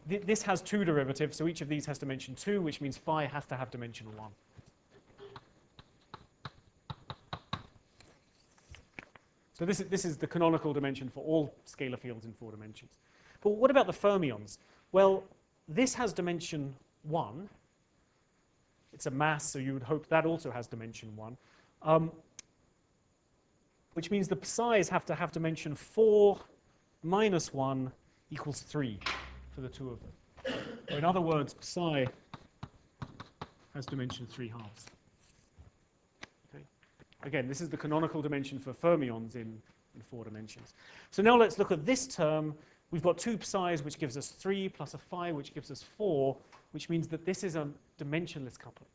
this has 2 derivatives, so each of these has dimension 2, which means phi has to have dimension 1. So this is the canonical dimension for all scalar fields in 4 dimensions. But what about the fermions? Well, this has dimension 1. it's a mass, so you would hope that also has dimension 1. Which means the psi's have to have dimension 4 minus 1 equals 3 for the two of them. Or in other words, psi has dimension 3 halves. Okay. Again, this is the canonical dimension for fermions in 4 dimensions. So now let's look at this term. We've got 2 psi's, which gives us 3, plus a phi, which gives us 4, which means that this is a dimensionless coupling.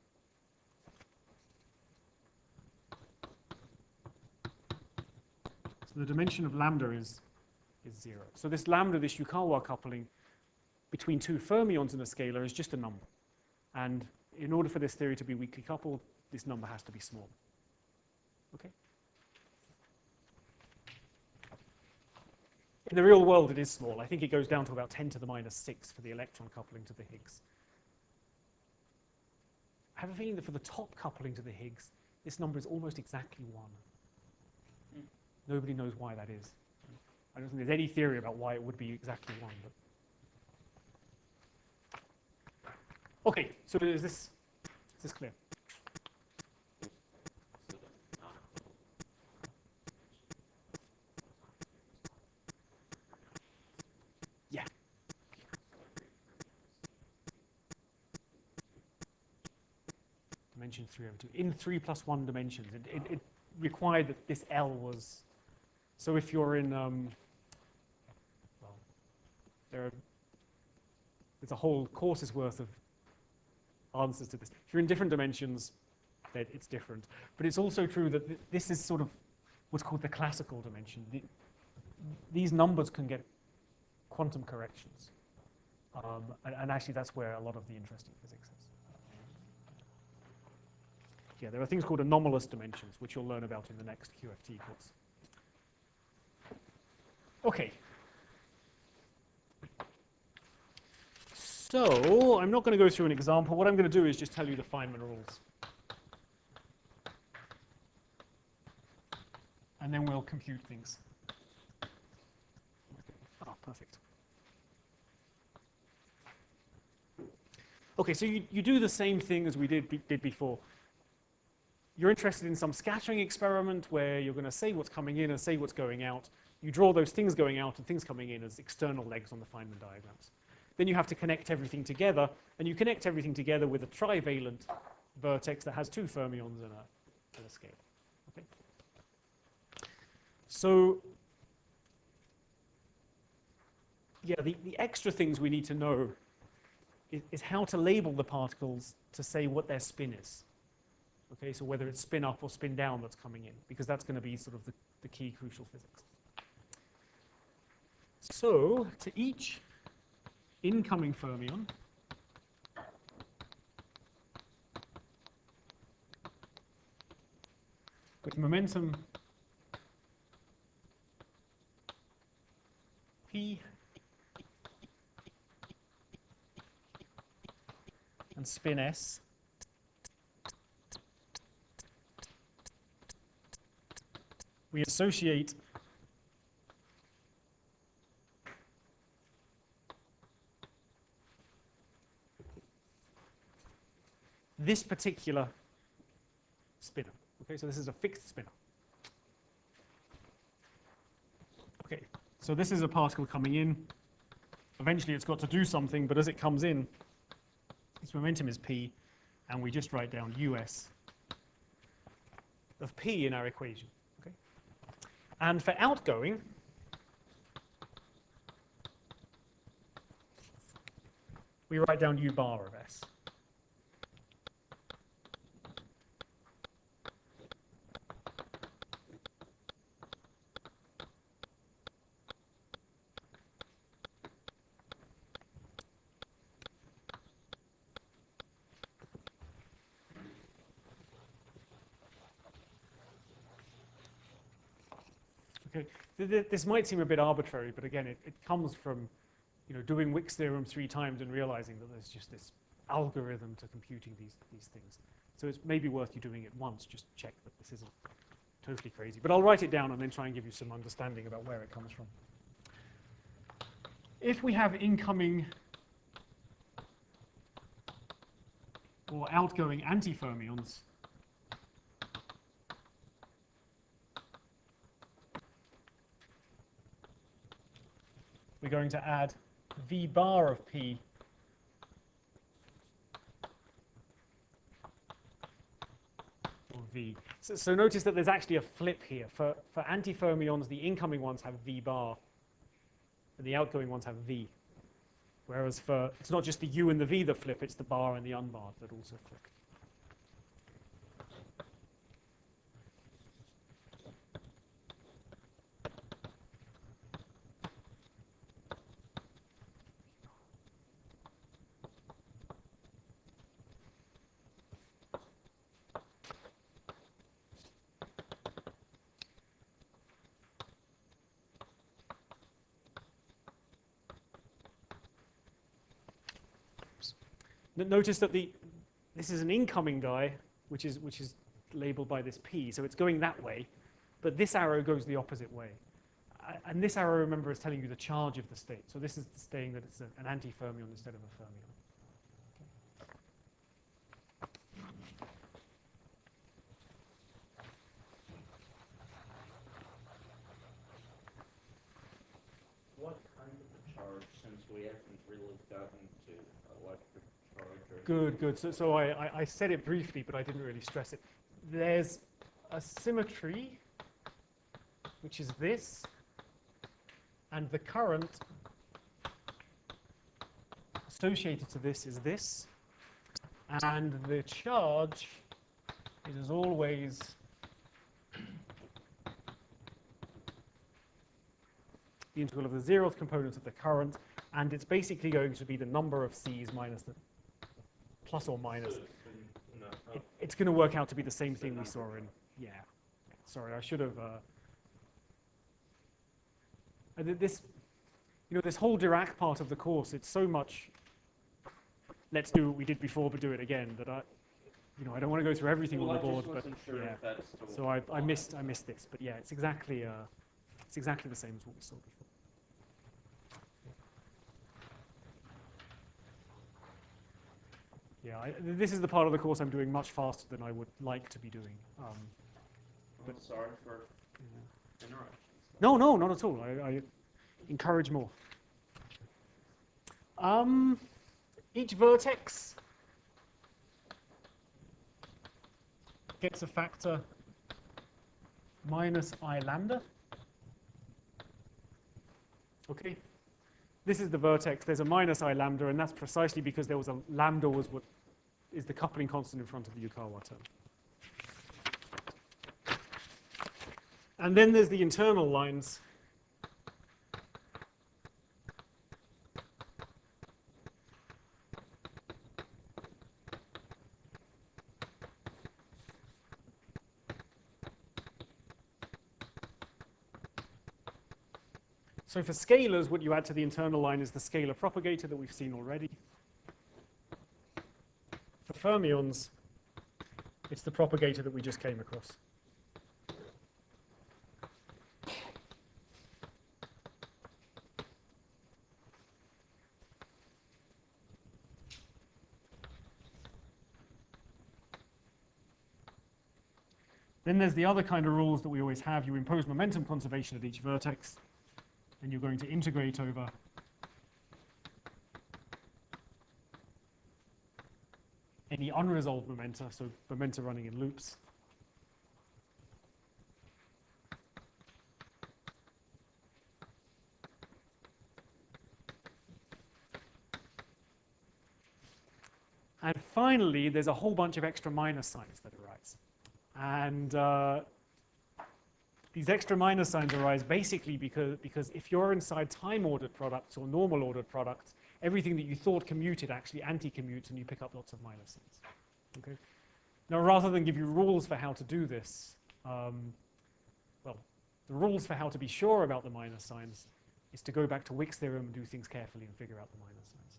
So the dimension of lambda is 0. So this lambda, this Yukawa coupling between 2 fermions in a scalar is just a number. And in order for this theory to be weakly coupled, this number has to be small. Okay? In the real world, it is small. I think it goes down to about 10 to the minus 6 for the electron coupling to the Higgs. I have a feeling that for the top coupling to the Higgs, this number is almost exactly 1. Nobody knows why that is. I don't think there's any theory about why it would be exactly 1. But okay, so is this clear? Yeah. Dimension 3 over 2. In 3 plus 1 dimensions. It required that this L was... So if you're in... well, there's a whole course's worth of answers to this. If you're in different dimensions, then it's different. But it's also true that this is sort of what's called the classical dimension. These numbers can get quantum corrections. And actually, that's where a lot of the interesting physics is. Yeah, there are things called anomalous dimensions, which you'll learn about in the next QFT course. Okay. So I'm not going to go through an example. What I'm going to do is just tell you the Feynman rules. And then we'll compute things. Ah, perfect. Okay, so you do the same thing as we did before. You're interested in some scattering experiment where you're going to say what's coming in and say what's going out. You draw those things going out and things coming in as external legs on the Feynman diagrams. Then you have to connect everything together, and you connect everything together with a trivalent vertex that has 2 fermions and a scale. Okay? So, yeah, the extra things we need to know is how to label the particles to say what their spin is. Okay, so whether it's spin up or spin down that's coming in, because that's going to be sort of the key crucial physics. So, to each incoming fermion, with momentum P and spin S, we associate this particular spinner. Okay, so this is a fixed spinner. Okay, so this is a particle coming in. Eventually it's got to do something, but as it comes in, its momentum is P, and we just write down US of P in our equation. Okay? And for outgoing, we write down U bar of S. Okay. This might seem a bit arbitrary, but again, it comes from doing Wicks Theorem 3 times and realizing that there's just this algorithm to computing these things. So it's maybe worth you doing it once, just to check that this isn't totally crazy. But I'll write it down and then try and give you some understanding about where it comes from. If we have incoming or outgoing antifermions we're going to add V bar of P or V. So notice that there's actually a flip here. For antifermions, the incoming ones have V bar, and the outgoing ones have V. Whereas it's not just the U and the V that flip, it's the bar and the unbarred that also flip. Notice that this is an incoming guy, which is labeled by this P, so it's going that way, but this arrow goes the opposite way. And this arrow, remember, is telling you the charge of the state. So this is saying that it's an antifermion instead of a fermion. What kind of a charge, since we haven't really gotten to electric charge? Good. So I said it briefly, but I didn't really stress it. There's a symmetry, which is this, and the current associated to this is this, and the charge is always the integral of the zeroth component of the current, and it's basically going to be the number of C's minus the plus or minus. It's going to work out to be the same thing we saw in, yeah. Sorry, I should have. This whole Dirac part of the course, it's so much. Let's do what we did before, but do it again. That I don't want to go through everything on the board, but sure yeah. So I missed this, but yeah, it's exactly the same as what we saw before. Yeah, this is the part of the course I'm doing much faster than I would like to be doing. But sorry for interruptions. No, not at all. I encourage more. Each vertex gets a factor minus I lambda. Okay. This is the vertex. There's a minus I lambda, and that's precisely because there was a lambda was what is the coupling constant in front of the Yukawa term. And then there's the internal lines. So for scalars, what you add to the internal line is the scalar propagator that we've seen already. For fermions, it's the propagator that we just came across. Then there's the other kind of rules that we always have. You impose momentum conservation at each vertex, and you're going to integrate over any unresolved momenta, so momenta running in loops. And finally, there's a whole bunch of extra minus signs that arise. And these extra minus signs arise basically because if you're inside time-ordered products or normal-ordered products, everything that you thought commuted actually anti-commutes, and you pick up lots of minus signs. Okay. Now, rather than give you rules for how to do this, well, the rules for how to be sure about the minus signs is to go back to Wicks Theorem and do things carefully and figure out the minus signs.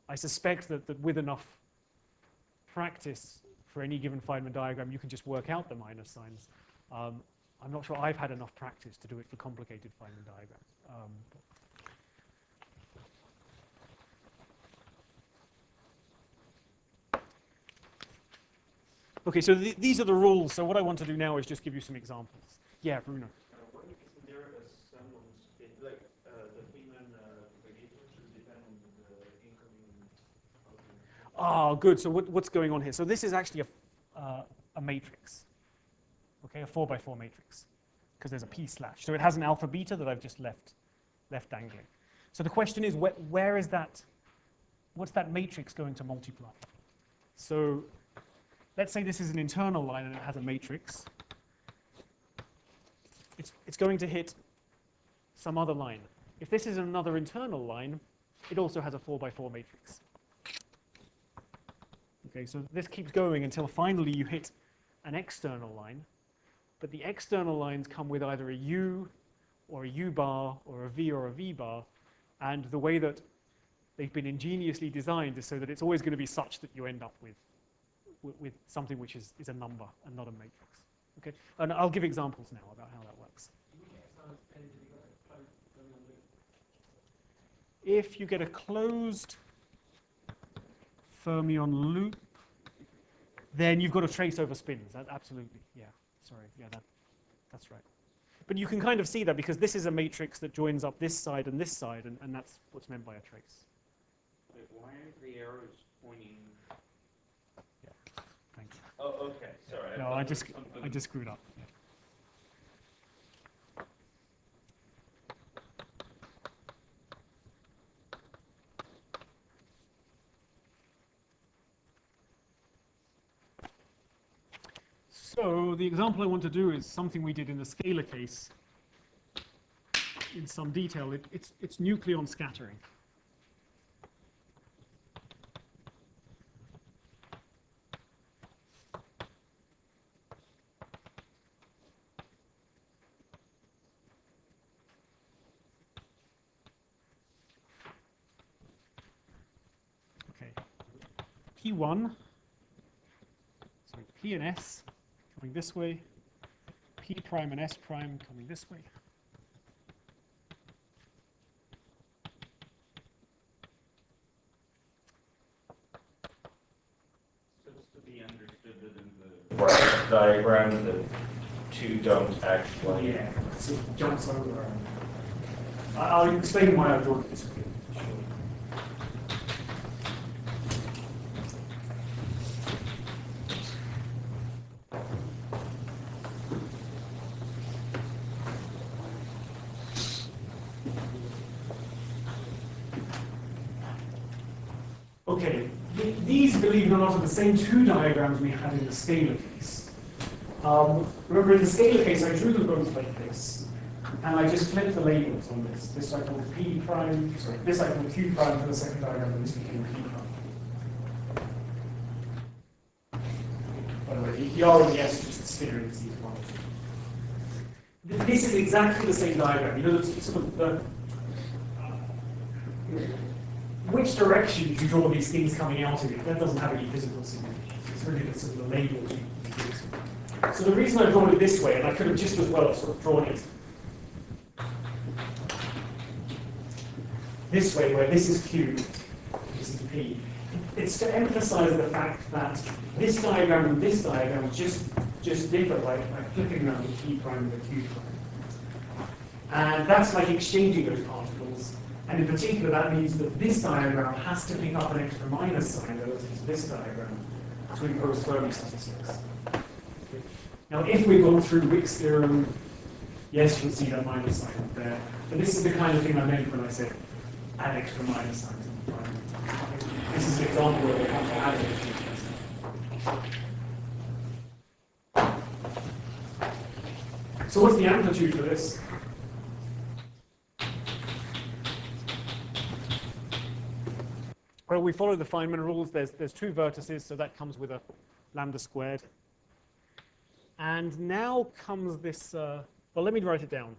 I suspect that with enough practice for any given Feynman diagram, you can just work out the minus signs. I'm not sure I've had enough practice to do it for complicated Feynman diagrams. Okay, so these are the rules. So what I want to do now is just give you some examples. Yeah, Bruno. Isn't there a sum on spin, like the Fineman propagator should depend on the incoming outcome? Ah, good. So what's going on here? So this is actually a matrix, okay, a 4x4 matrix, because there's a p slash. So it has an alpha beta that I've just left dangling. So the question is, where is that? What's that matrix going to multiply? So let's say this is an internal line and it has a matrix. It's going to hit some other line. If this is another internal line, it also has a 4x4 matrix. Okay, so this keeps going until finally you hit an external line, but the external lines come with either a U or a U bar or a V or a V bar, and the way that they've been ingeniously designed is so that it's always going to be such that you end up with something which is a number and not a matrix. Okay, and I'll give examples now about how that works. If you get a closed fermion loop, then you've got a trace over spins. Absolutely, yeah. Sorry, yeah, that's right. But you can kind of see that because this is a matrix that joins up this side, and that's what's meant by a trace. Wait, why aren't the arrows pointing? Yeah, thank you. Oh, okay, sorry. No, I just screwed up. Yeah. So the example I want to do is something we did in the scalar case in some detail. It's nucleon scattering. Okay. P1, sorry, P and S coming this way, P prime and S prime coming this way. So it's to be understood that in the graph diagram, the two don't actually. Yeah, so it jumps over. I'll explain why I draw it this way. Okay, these, believe it or not, are the same two diagrams we had in the scalar case. Remember, in the scalar case, I drew them both like this, and I just flipped the labels on this. This I called P prime, sorry, this I called Q prime for the second diagram, and this became P prime. By the way, the R and the S are just the spinner indices one. This is exactly the same diagram. You know, it's sort of the which direction you draw these things coming out of it, that doesn't have any physical significance. It's really the sort of the labels you use. So the reason I've drawn it this way, and I could have just as well sort of drawn it this way, where this is Q, this is P, it's to emphasize the fact that this diagram and this diagram just differ by flipping around the P prime and the Q prime. And that's like exchanging those particles. And in particular, that means that this diagram has to pick up an extra minus sign relative to this diagram to impose Fermi statistics. Now, if we've gone through Wicks Theorem, yes, you'll see that minus sign up there. But this is the kind of thing I meant when I said add extra minus signs on the front. This is an example where we have to add extra. So what's the amplitude for this? Well, we follow the Fineman rules. There's two vertices, so that comes with a lambda squared. And now comes this, well, let me write it down.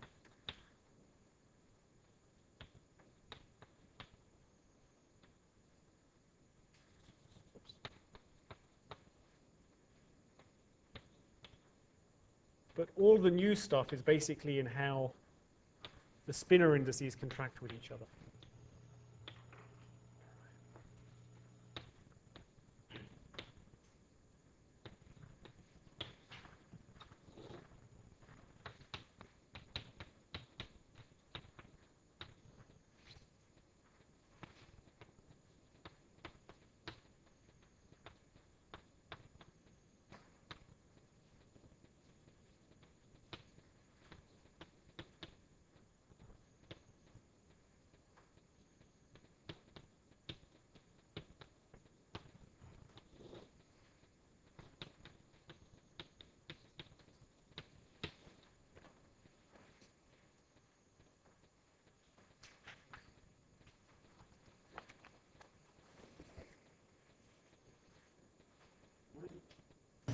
But all the new stuff is basically in how the spinor indices contract with each other.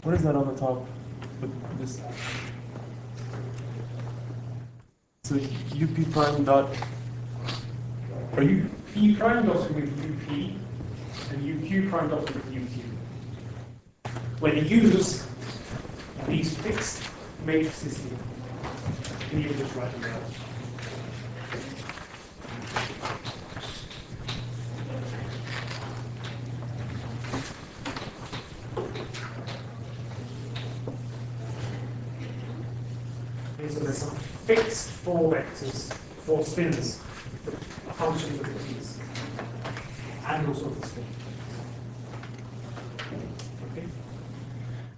What is that on the top? With this. So UP prime dot. Are you P prime dotted with UP and UQ prime dotted with UQ? Where the U's are these fixed matrices here. Can you just write them down? So there's some fixed 4 vectors, 4 spinors, functions of the P's, and also the spin. Okay.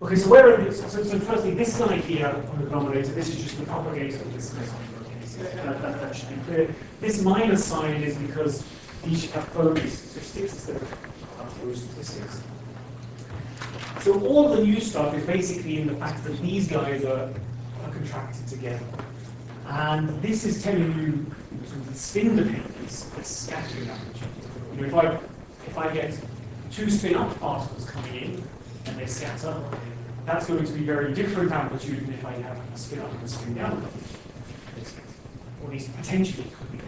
Okay. So where are these? So firstly, this guy here on the denominator. This is just the propagator of this case. That should be clear. This minus sign is because these should have Fermions, so 6 instead of those statistics. So all the new stuff is basically in the fact that these guys are contracted together. And this is telling you sort of the spin dependence, the scattering amplitude. You know, if I get 2 spin-up particles coming in and they scatter, that's going to be very different amplitude than if I have a spin-up and a spin-down. Or at least potentially could be.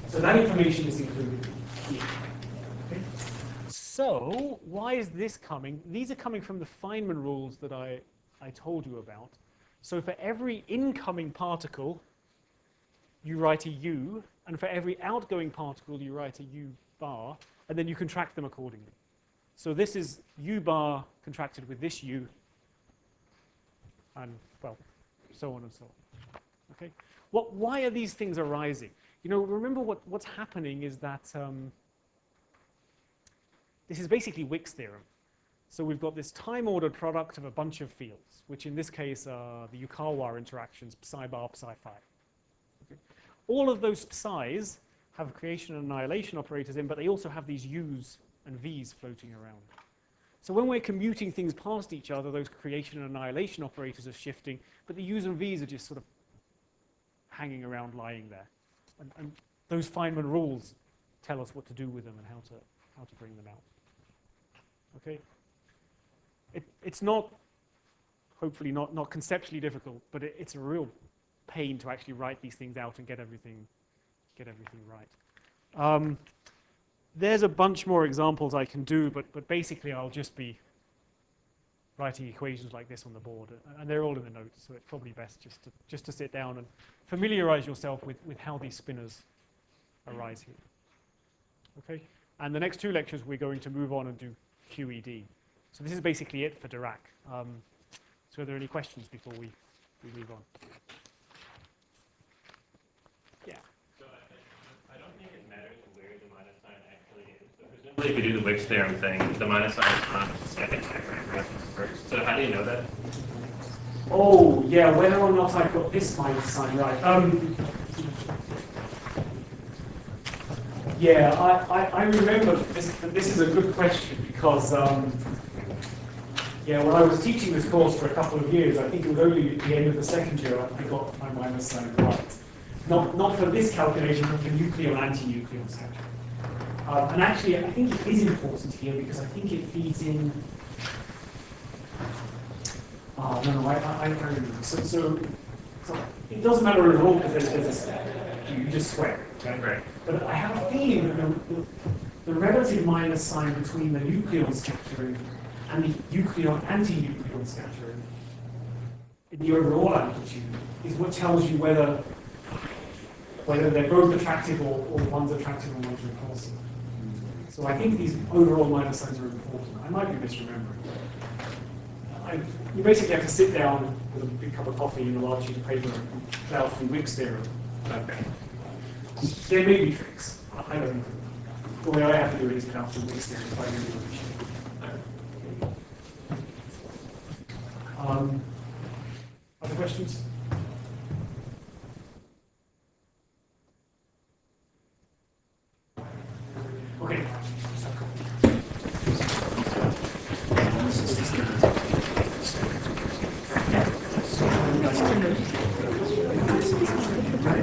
So that information is included here. Okay? So why is this coming? These are coming from the Feynman rules that I told you about. So for every incoming particle, you write a U, and for every outgoing particle, you write a U bar, and then you contract them accordingly. So this is U bar contracted with this U, and, well, so on and so on. Okay? Why are these things arising? You know, remember what's happening is that this is basically Wicks theorem. So we've got this time-ordered product of a bunch of fields, which in this case are the Yukawa interactions, psi bar, psi phi. Okay. All of those psis have creation and annihilation operators in, but they also have these u's and v's floating around. So when we're commuting things past each other, those creation and annihilation operators are shifting, but the u's and v's are just sort of hanging around, lying there. And those Feynman rules tell us what to do with them and how to bring them out. Okay. It's not, hopefully not conceptually difficult, but it's a real pain to actually write these things out and get everything right. There's a bunch more examples I can do, but basically I'll just be writing equations like this on the board, and they're all in the notes, so it's probably best just to sit down and familiarize yourself with how these spinners arise here. Okay, and the next 2 lectures we're going to move on and do QED. So this is basically it for Dirac. So are there any questions before we move on? Yeah. So I don't think it matters where the minus sign actually is. So presumably if you do the Wicks theorem thing, the minus sign is on the second check first. So how do you know that? Oh, yeah, whether or not I've got this minus sign right. Yeah, I remember this is a good question because yeah, when I was teaching this course for a couple of years, I think it was only at the end of the second year I got my minus sign right. Not for this calculation, but for nucleon anti-nucleon scattering. And actually, I think it is important here because I think it feeds in. Oh, no, I remember. So it doesn't matter at all because there's a step. You just square it, okay? Right. But I have a feeling that the relative minus sign between the nucleon scattering and the nucleon anti-nucleon scattering in the overall amplitude is what tells you whether they're both attractive or one's attractive and one's repulsive. So I think these overall minus signs are important. I might be misremembering. You basically have to sit down with a big cup of coffee and a large sheet of paper and plow through Wicks theorem. Okay. There may be tricks. I don't know. The way I have to do it is plow through Wicks theorem if I really appreciate it. Other questions? Okay.